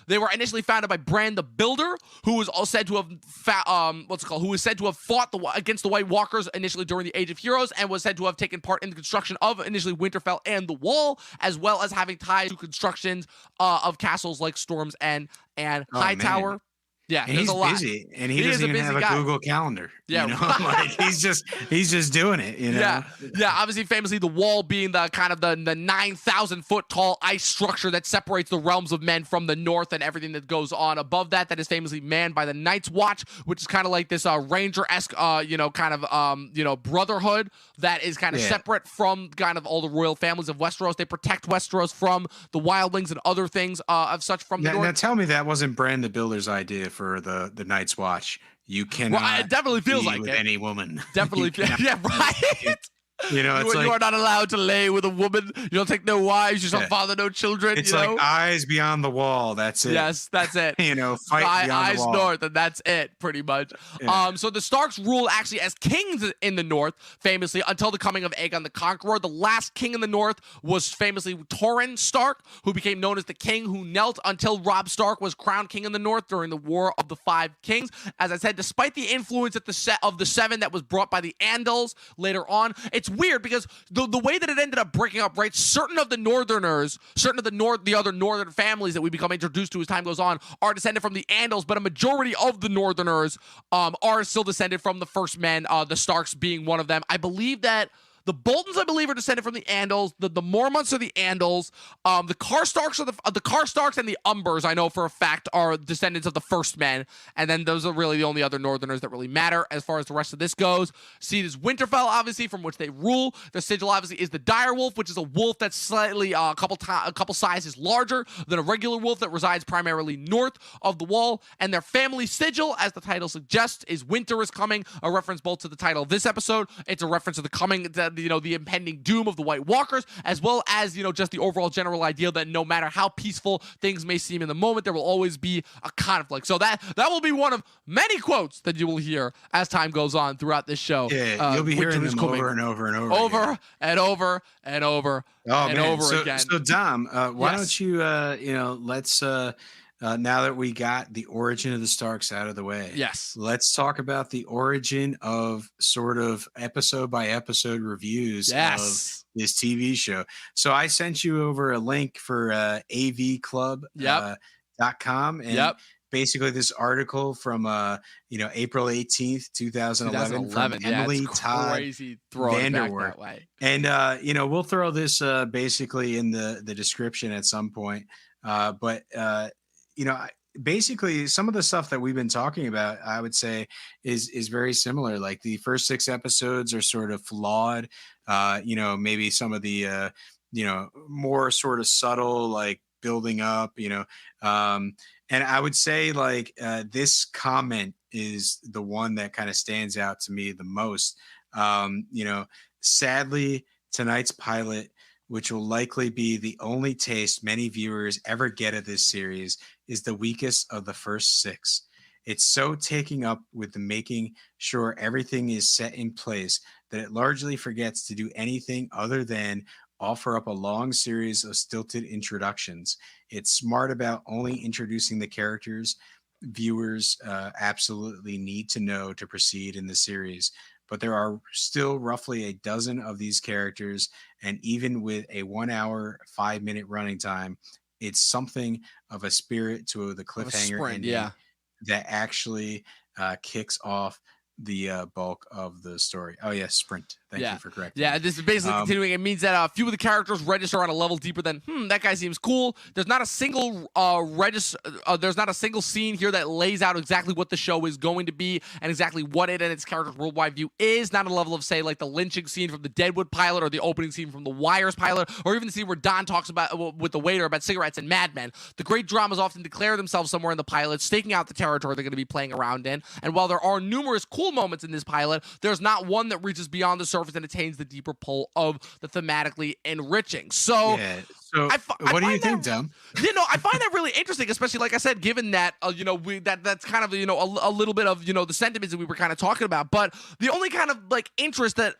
They were initially founded by Bran the Builder, who was all said to have who was said to have fought against the White Walkers initially during the Age of Heroes, and was said to have taken part in the construction of initially Winterfell and the Wall, as well as having ties to constructions of castles like Storm's End and Hightower. Yeah, and he's busy, and he doesn't even have a Google Calendar. Yeah, like he's just doing it. Yeah. Obviously, famously, the Wall being the kind of the 9,000 foot tall ice structure that separates the realms of men from the north, and everything that goes on above that. That is famously manned by the Night's Watch, which is kind of like this Ranger-esque, brotherhood that is kind of separate from kind of all the royal families of Westeros. They protect Westeros from the wildlings and other things of such from the north. Now, tell me that wasn't Bran the Builder's idea for the Night's Watch. You cannot. Well, it definitely feels like with it. Any woman. Definitely. Yeah, right. It's you are not allowed to lay with a woman. You don't take no wives. You don't father no children. It's like eyes beyond the wall. That's it. Yes, that's it. Fight beyond eyes the wall. north, and that's it, pretty much. Yeah. So the Starks rule actually as kings in the north, famously, until the coming of Aegon the Conqueror. The last king in the north was famously Torrhen Stark, who became known as the king who knelt until Robb Stark was crowned king in the north during the War of the Five Kings. As I said, despite the influence of the 7 that was brought by the Andals later on, it's weird because the way that it ended up breaking up, right? Certain of the other northern families that we become introduced to as time goes on are descended from the Andals, but a majority of the Northerners are still descended from the first men, the Starks being one of them. I believe that the Boltons, are descended from the Andals. The Mormonts are the Andals. The Karstarks are the Karstarks, and the Umbers, I know for a fact, are descendants of the first men. And then those are really the only other Northerners that really matter as far as the rest of this goes. Seed is Winterfell, obviously, from which they rule. The sigil, obviously, is the direwolf, which is a wolf that's slightly a couple sizes larger than a regular wolf that resides primarily north of the Wall. And their family sigil, as the title suggests, is Winter is Coming, a reference both to the title of this episode. It's a reference to the coming, the impending doom of the White Walkers, as well as, just the overall general idea that no matter how peaceful things may seem in the moment, there will always be a conflict. So that will be one of many quotes that you will hear as time goes on throughout this show. Yeah, you'll be hearing them over and over and over. Over and over and over and over again. So Dom, why don't you, let's now that we got the origin of the Starks out of the way, let's talk about the origin of sort of episode by episode reviews of this TV show. So I sent you over a link for avclub.com and basically this article from April 18th, 2011 from Emily Todd Vanderwerf. And we'll throw this basically in the description at some point. But basically some of the stuff that we've been talking about, I would say is very similar. Like the first 6 episodes are sort of flawed. Maybe some of the, more sort of subtle, like building up, and I would say like this comment is the one that kind of stands out to me the most. Sadly, tonight's pilot, which will likely be the only taste many viewers ever get of this series, is the weakest of the first 6. It's so taking up with the making sure everything is set in place that it largely forgets to do anything other than offer up a long series of stilted introductions. It's smart about only introducing the characters viewers absolutely need to know to proceed in the series. But there are still roughly a dozen of these characters, and even with a 1 hour, 5 minute running time, it's something of a spirit to the cliffhanger ending that actually kicks off the bulk of the story. Oh yes, sprint. Thank you for correcting Yeah, me. this is basically continuing. It means that a few of the characters register on a level deeper than, that guy seems cool. There's not a single there's not a single scene here that lays out exactly what the show is going to be and exactly what it and its character's worldwide view is. Not a level of, say, like the lynching scene from the Deadwood pilot or the opening scene from the Wires pilot, or even the scene where Don talks about with the waiter about cigarettes and Mad Men. The great dramas often declare themselves somewhere in the pilot, staking out the territory they're going to be playing around in. And while there are numerous cool moments in this pilot, there's not one that reaches beyond the surface and attains the deeper pull of the thematically enriching. So, so what do you think, Dom? I find that really interesting, especially, like I said, given that that's kind of a little bit of the sentiments that we were kind of talking about. But the only kind of like interest that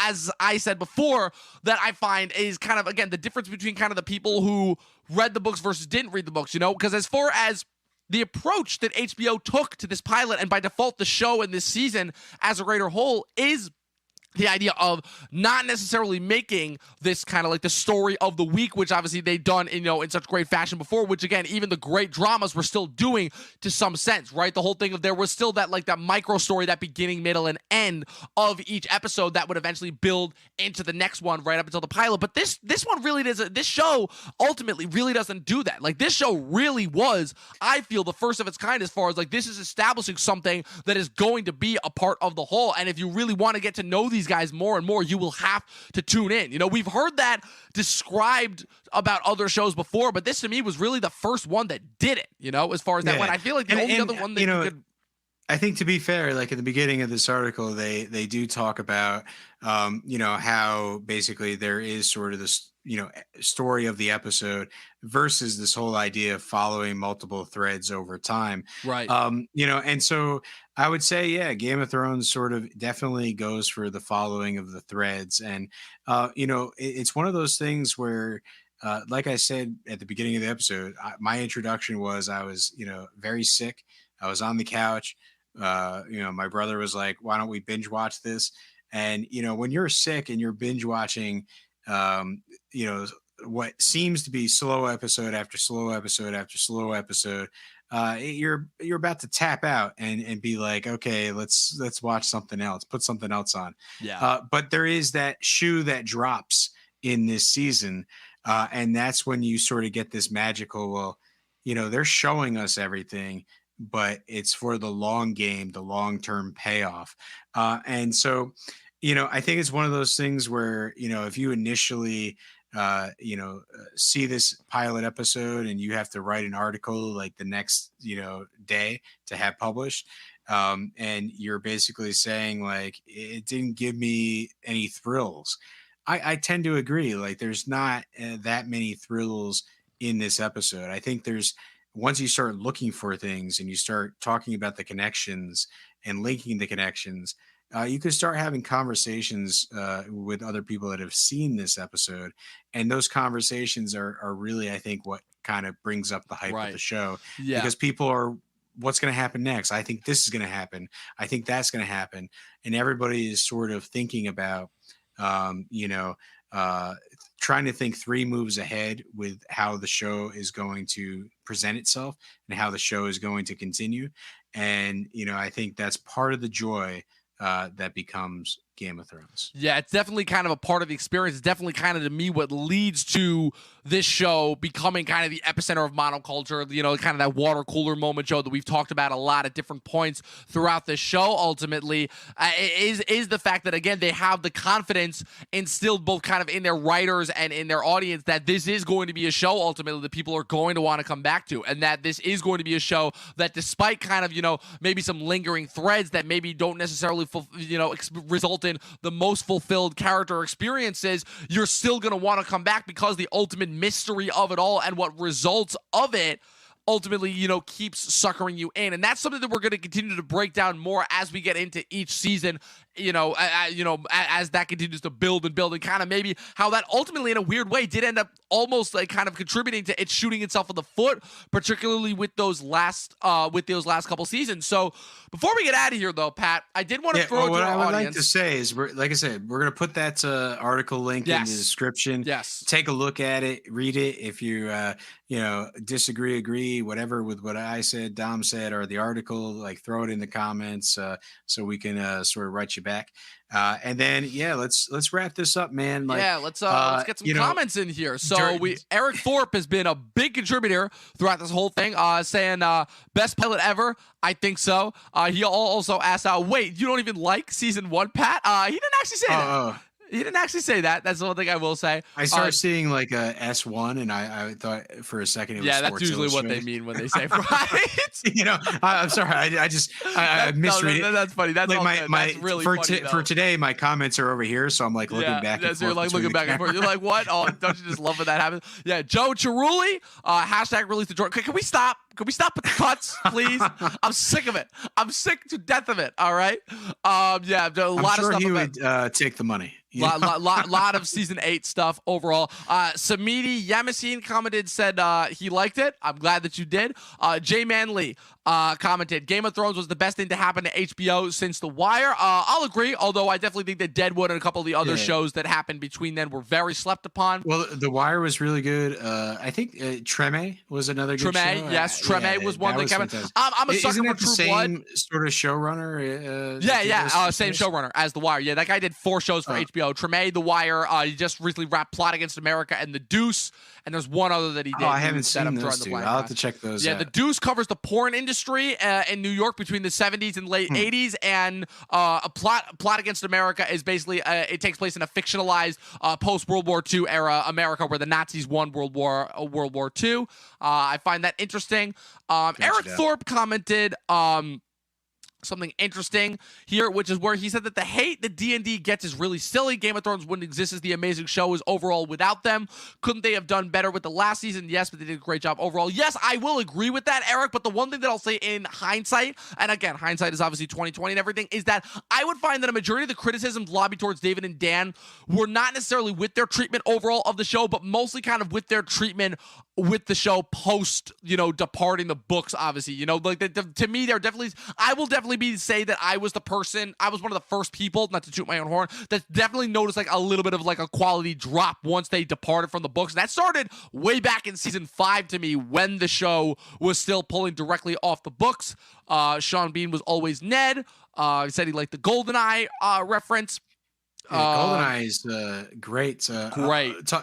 as I said before, that I find is kind of, again, the difference between kind of the people who read the books versus didn't read the books. Because as far as the approach that HBO took to this pilot, and by default the show in this season as a greater whole, is the idea of not necessarily making this kind of like the story of the week, which obviously they've done in such great fashion before, which again, even the great dramas were still doing to some sense, right? The whole thing of there was still that like that micro story, that beginning, middle, and end of each episode that would eventually build into the next one right up until the pilot. But this one really doesn't, this show ultimately really doesn't do that. Like, this show really was, I feel, the first of its kind, as far as like this is establishing something that is going to be a part of the whole. And if you really want to get to know these guys more and more, you will have to tune in. We've heard that described about other shows before, but this to me was really the first one that did it, as far as that went. I feel like the only other one that you could... I think, to be fair, like at the beginning of this article, they do talk about, how basically there is sort of this, story of the episode versus this whole idea of following multiple threads over time. Right. And so I would say, yeah, Game of Thrones sort of definitely goes for the following of the threads. And, it's one of those things where, like I said at the beginning of the episode, my introduction was I was, very sick. I was on the couch. My brother was like, why don't we binge watch this? And, when you're sick and you're binge watching, what seems to be slow episode after slow episode after slow episode, you're about to tap out and be like, okay, let's watch something else, put something else on. Yeah. But there is that shoe that drops in this season. And that's when you sort of get this magical, well, they're showing us everything, but it's for the long game, the long-term payoff. And so, I think it's one of those things where, if you initially, see this pilot episode and you have to write an article like the next, day to have published, and you're basically saying like, it didn't give me any thrills. I tend to agree. Like, there's not that many thrills in this episode. I think once you start looking for things and you start talking about the connections and linking the connections, you could start having conversations with other people that have seen this episode. And those conversations are really, I think, what kind of brings up the hype of the show. Yeah. Because people are, what's going to happen next? I think this is going to happen. I think that's going to happen. And everybody is sort of thinking about, trying to think 3 moves ahead with how the show is going to present itself and how the show is going to continue. And, I think that's part of the joy that becomes Game of Thrones. Yeah, it's definitely kind of a part of the experience. It's definitely kind of, to me, what leads to this show becoming kind of the epicenter of monoculture, kind of that water cooler moment, Joe, that we've talked about a lot at different points throughout the show. Ultimately, is the fact that, again, they have the confidence instilled both kind of in their writers and in their audience that this is going to be a show, ultimately, that people are going to want to come back to, and that this is going to be a show that, despite kind of, maybe some lingering threads that maybe don't necessarily, result in the most fulfilled character experiences, you're still going to want to come back because the ultimate mystery of it all and what results of it ultimately, keeps suckering you in. And that's something that we're going to continue to break down more as we get into each season, as that continues to build and build, and kind of maybe how that ultimately, in a weird way, did end up almost like kind of contributing to it shooting itself in the foot, particularly with those last couple seasons. So before we get out of here, though, Pat, I did want to throw to our audience. What I would like to say is, like I said, we're going to put that article link in the description. Yes. Take a look at it, read it. If you, disagree, agree, agree, whatever with what I said, Dom said, or the article, like throw it in the comments so we can sort of write you back. And then yeah, let's wrap this up, man. Like Yeah, let's get some you know, comments in here. So Eric Thorpe has been a big contributor throughout this whole thing, saying best pilot ever. I think so. He also asked, wait, you don't even like season 1, Pat? He didn't actually say that. He didn't actually say that. That's the one thing I will say. I started seeing like a S1, and I thought for a second it was that's Sports usually what they mean when they say right. I'm sorry. I misread it. That's funny. That's like that's really funny. For today, my comments are over here, so I'm like looking back and forth. You're like looking back and forth. You're like, what? Oh, don't you just love when that happens? Yeah, Joe Cerulli, hashtag release the Jordan. Can we stop? Can we stop with the cuts, please? I'm sick of it. I'm sick to death of it. All right. A lot of stuff. He would take the money. Lot of season 8 stuff overall. Samidi Yamasin commented, said he liked it. I'm glad that you did. Jay Manley commented, Game of Thrones was the best thing to happen to HBO since The Wire. I'll agree, although I definitely think that Deadwood and a couple of the other shows that happened between then were very slept upon. Well, The Wire was really good. I think Treme was another good show. Yes, Treme was one that came. I'm a sucker for True Blood. Sort of showrunner. Same showrunner as The Wire. Yeah, that guy did 4 shows for HBO. Treme, The Wire, he just recently wrapped Plot Against America and The Deuce, and there's one other that he did. I haven't seen those two. I'll have to check those out. The Deuce covers the porn industry in New York between the 70s and late 80s, and a Plot Against America is basically, it takes place in a fictionalized post-World War II era America where the Nazis won World War II. I find that interesting. Eric Thorpe commented, something interesting here, which is where he said that the hate that D&D gets is really silly. Game of Thrones wouldn't exist as the amazing show is overall without them. Couldn't they have done better with the last season? Yes, but they did a great job overall. Yes, I will agree with that, Eric, but the one thing that I'll say in hindsight, and again, hindsight is obviously 2020 and everything, is that I would find that a majority of the criticisms lobbied towards David and Dan were not necessarily with their treatment overall of the show, but mostly kind of with their treatment with the show post, departing the books, obviously. To me, I will definitely say that I was one of the first people, not to toot my own horn, that definitely noticed like a little bit of like a quality drop once they departed from the books. And that started way back in season 5 to me when the show was still pulling directly off the books. Sean Bean was always Ned. He said he liked the GoldenEye reference. GoldenEye is great. Great. It's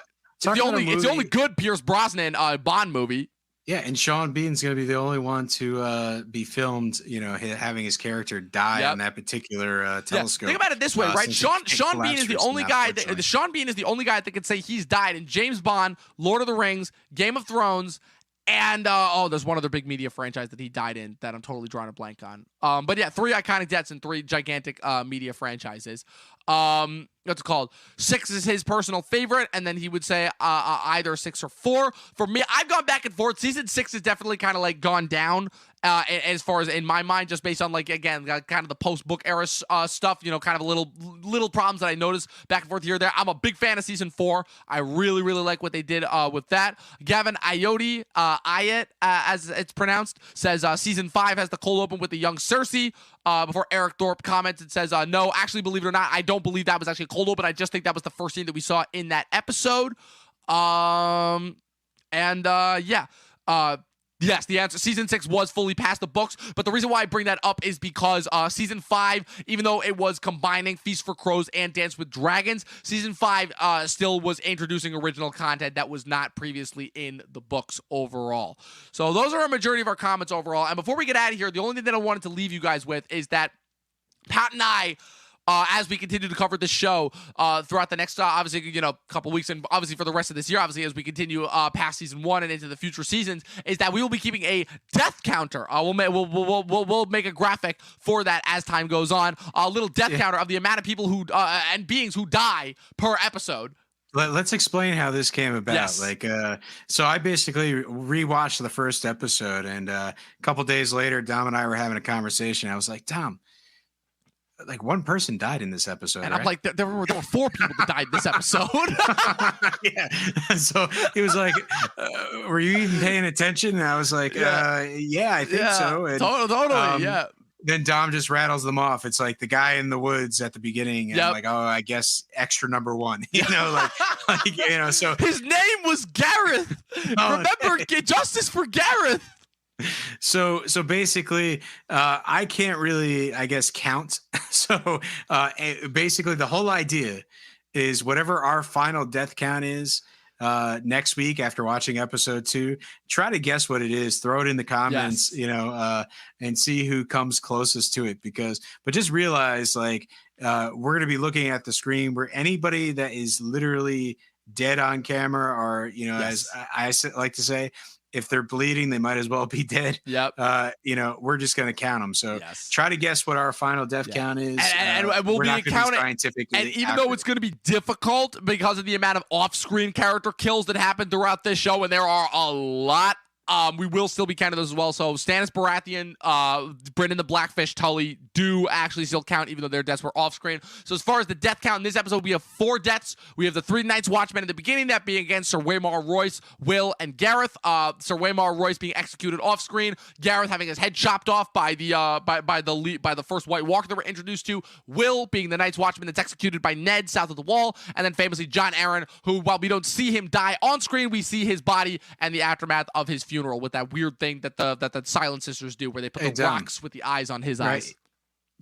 the only good Pierce Brosnan Bond movie. Yeah, and Sean Bean's going to be the only one to be filmed, having his character die on that particular telescope. Think about it this way, right? Sean Bean is the only guy Sean Bean is the only guy that can say he's died in James Bond, Lord of the Rings, Game of Thrones, and there's one other big media franchise that he died in that I'm totally drawing a blank on. But yeah, 3 iconic deaths in 3 gigantic media franchises. What's it called? 6 is his personal favorite, and then he would say either 6 or 4. For me, I've gone back and forth. Season 6 is definitely kind of like gone down as far as in my mind, just based on like, again, kind of the post-book era stuff, kind of little problems that I noticed back and forth here or there. I'm a big fan of season 4. I really, really like what they did with that. Gavin Ayot, as it's pronounced, says season 5 has the cold open with the young Cersei. Before Eric Thorpe comments and says, no, actually, believe it or not, I don't believe that was actually a cold open. I just think that was the first scene that we saw in that episode. Yes, the answer, season 6 was fully past the books, but the reason why I bring that up is because season 5, even though it was combining Feast for Crows and Dance with Dragons, season 5 still was introducing original content that was not previously in the books overall. So those are a majority of our comments overall, and before we get out of here, the only thing that I wanted to leave you guys with is that Pat and I, as we continue to cover this show throughout the next, obviously, couple weeks, and obviously for the rest of this year, obviously, as we continue past season 1 and into the future seasons, is that we will be keeping a death counter. We'll make a graphic for that as time goes on. A little death counter of the amount of people who and beings who die per episode. Let's explain how this came about. Yes. So I basically rewatched the first episode, and a couple days later, Dom and I were having a conversation. I was like, Dom, like one person died in this episode, and right? I'm like, there were 4 people that died in this episode. Yeah. So he was like, "Were you even paying attention?" And I was like, "Yeah, I think so." And, totally, yeah. Then Dom just rattles them off. It's like the guy in the woods at the beginning, and like, oh, I guess extra number 1. So his name was Gareth. Remember, Justice for Gareth. So basically, I can't really, I guess, count. So basically, the whole idea is whatever our final death count is next week after watching episode 2. Try to guess what it is. Throw it in the comments, Yes. and see who comes closest to it. But just realize, like, we're going to be looking at the screen where anybody that is literally dead on camera, or as Yes. I like to say, if they're bleeding, they might as well be dead. Yep. We're just going to count them. So Yes. try to guess what our final death count is. And we'll we're be not gonna counting. scientifically. And even though it's going to be difficult because of the amount of off-screen character kills that happen throughout this show, and there are a lot, we will still be counting those as well. So Stannis Baratheon, Brendan the Blackfish Tully do actually still count, even though their deaths were off-screen. So as far as the death count in this episode, we have 4 deaths. We have the 3 Night's Watchmen in the beginning, that being against Sir Waymar Royce, Will, and Gareth. Sir Waymar Royce being executed off-screen, Gareth having his head chopped off by the first White Walker that we're introduced to, Will being the Night's Watchman that's executed by Ned south of the Wall, and then famously Jon Arryn, who, while we don't see him die on screen, we see his body and the aftermath of his funeral with that weird thing that the Silent Sisters do, where they put the rocks with the eyes on his eyes.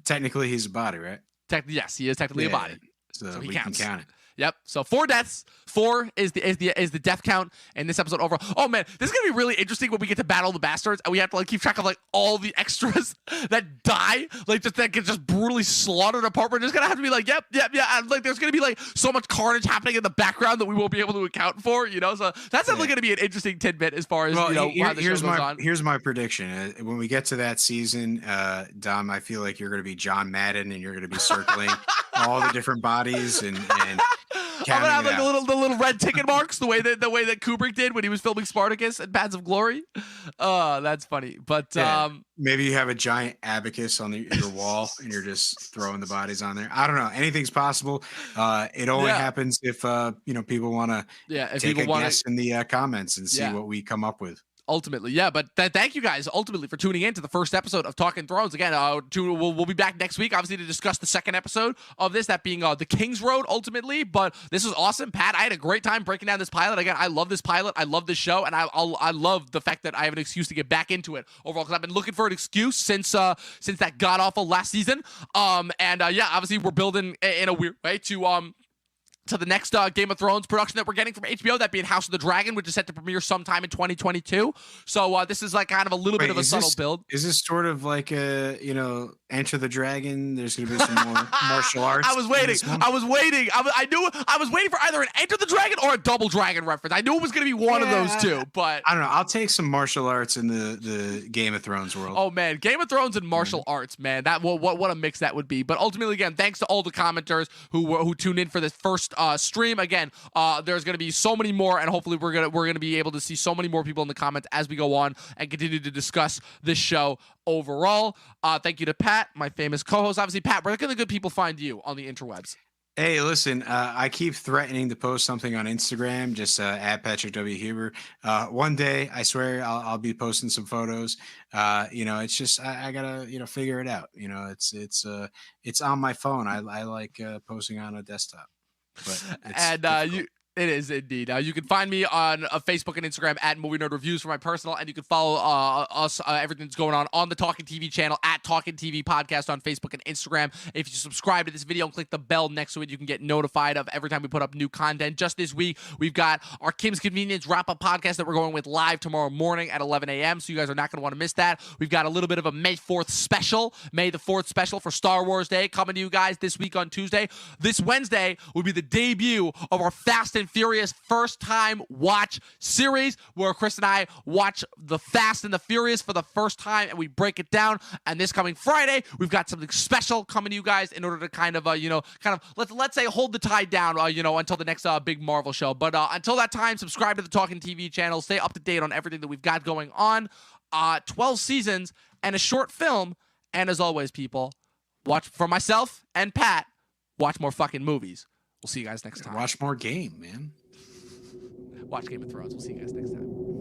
Technically, he's a body, right? Yes, he is technically a body. So he we counts. can count it. Yep. So 4 deaths. 4 is the death count in this episode overall. Oh man, this is gonna be really interesting when we get to battle the bastards and we have to like keep track of like all the extras that die, like just that get just brutally slaughtered apart. We're just gonna have to be like, yep, yeah. And like there's gonna be like so much carnage happening in the background that we won't be able to account for. So that's definitely gonna be an interesting tidbit as far as how the show goes on. Here's my prediction. When we get to that season, Dom, I feel like you're gonna be John Madden and you're gonna be circling all the different bodies and I'm gonna have like the little red ticket marks, the way that Kubrick did when he was filming Spartacus and Paths of Glory. That's funny. But maybe you have a giant abacus on your wall and you're just throwing the bodies on there. I don't know. Anything's possible. It only happens if people want to take a guess in the comments and see what we come up with. Ultimately, but thank you guys ultimately for tuning in to the first episode of Talkin Thrones. Again, we'll be back next week, obviously, to discuss the second episode of this, that being the King's Road, ultimately. But this was awesome, Pat. I had a great time breaking down this pilot. Again, I love this pilot. I love this show, and I love the fact that I have an excuse to get back into it overall, because I've been looking for an excuse since that god awful last season. Obviously, we're building in a weird way to the next Game of Thrones production that we're getting from HBO, that being House of the Dragon, which is set to premiere sometime in 2022. So this is like kind of a little bit of a subtle build. Is this sort of like a, Enter the Dragon? There's going to be some more martial arts. I was waiting. I was waiting for either an Enter the Dragon or a Double Dragon reference. I knew it was going to be one of those two, but I don't know. I'll take some martial arts in the Game of Thrones world. Oh man, Game of Thrones and martial arts, man. That what a mix that would be. But ultimately, again, thanks to all the commenters who tuned in for this first stream. Again, there's going to be so many more, and hopefully we're gonna be able to see so many more people in the comments as we go on and continue to discuss this show overall. Thank you to Pat, my famous co-host. Obviously, Pat, where can the good people find you on the interwebs? Hey, listen, I keep threatening to post something on Instagram, just at Patrick W. Huber. One day, I swear, I'll be posting some photos. It's just I gotta figure it out. It's on my phone. I like posting on a desktop. But it is indeed. You can find me on Facebook and Instagram at Movie Nerd Reviews for my personal, and you can follow us, everything that's going on the Talkin TV channel at Talkin TV Podcast on Facebook and Instagram. If you subscribe to this video and click the bell next to it, you can get notified of every time we put up new content. Just this week, we've got our Kim's Convenience wrap-up podcast that we're going with live tomorrow morning at 11 a.m., so you guys are not going to want to miss that. We've got a little bit of a May 4th special, May the 4th special for Star Wars Day, coming to you guys this week on Tuesday. This Wednesday will be the debut of our Fast and Furious first time watch series, where Chris and I watch the Fast and the Furious for the first time and we break it down. And this coming Friday, we've got something special coming to you guys in order to kind of let's say hold the tide down until the next big Marvel show. But until that time, subscribe to the Talkin TV channel, stay up to date on everything that we've got going on. 12 seasons and a short film, and as always, people, watch for myself and Pat, watch more fucking movies. We'll see you guys next time. Watch more game, man. Watch Game of Thrones. We'll see you guys next time.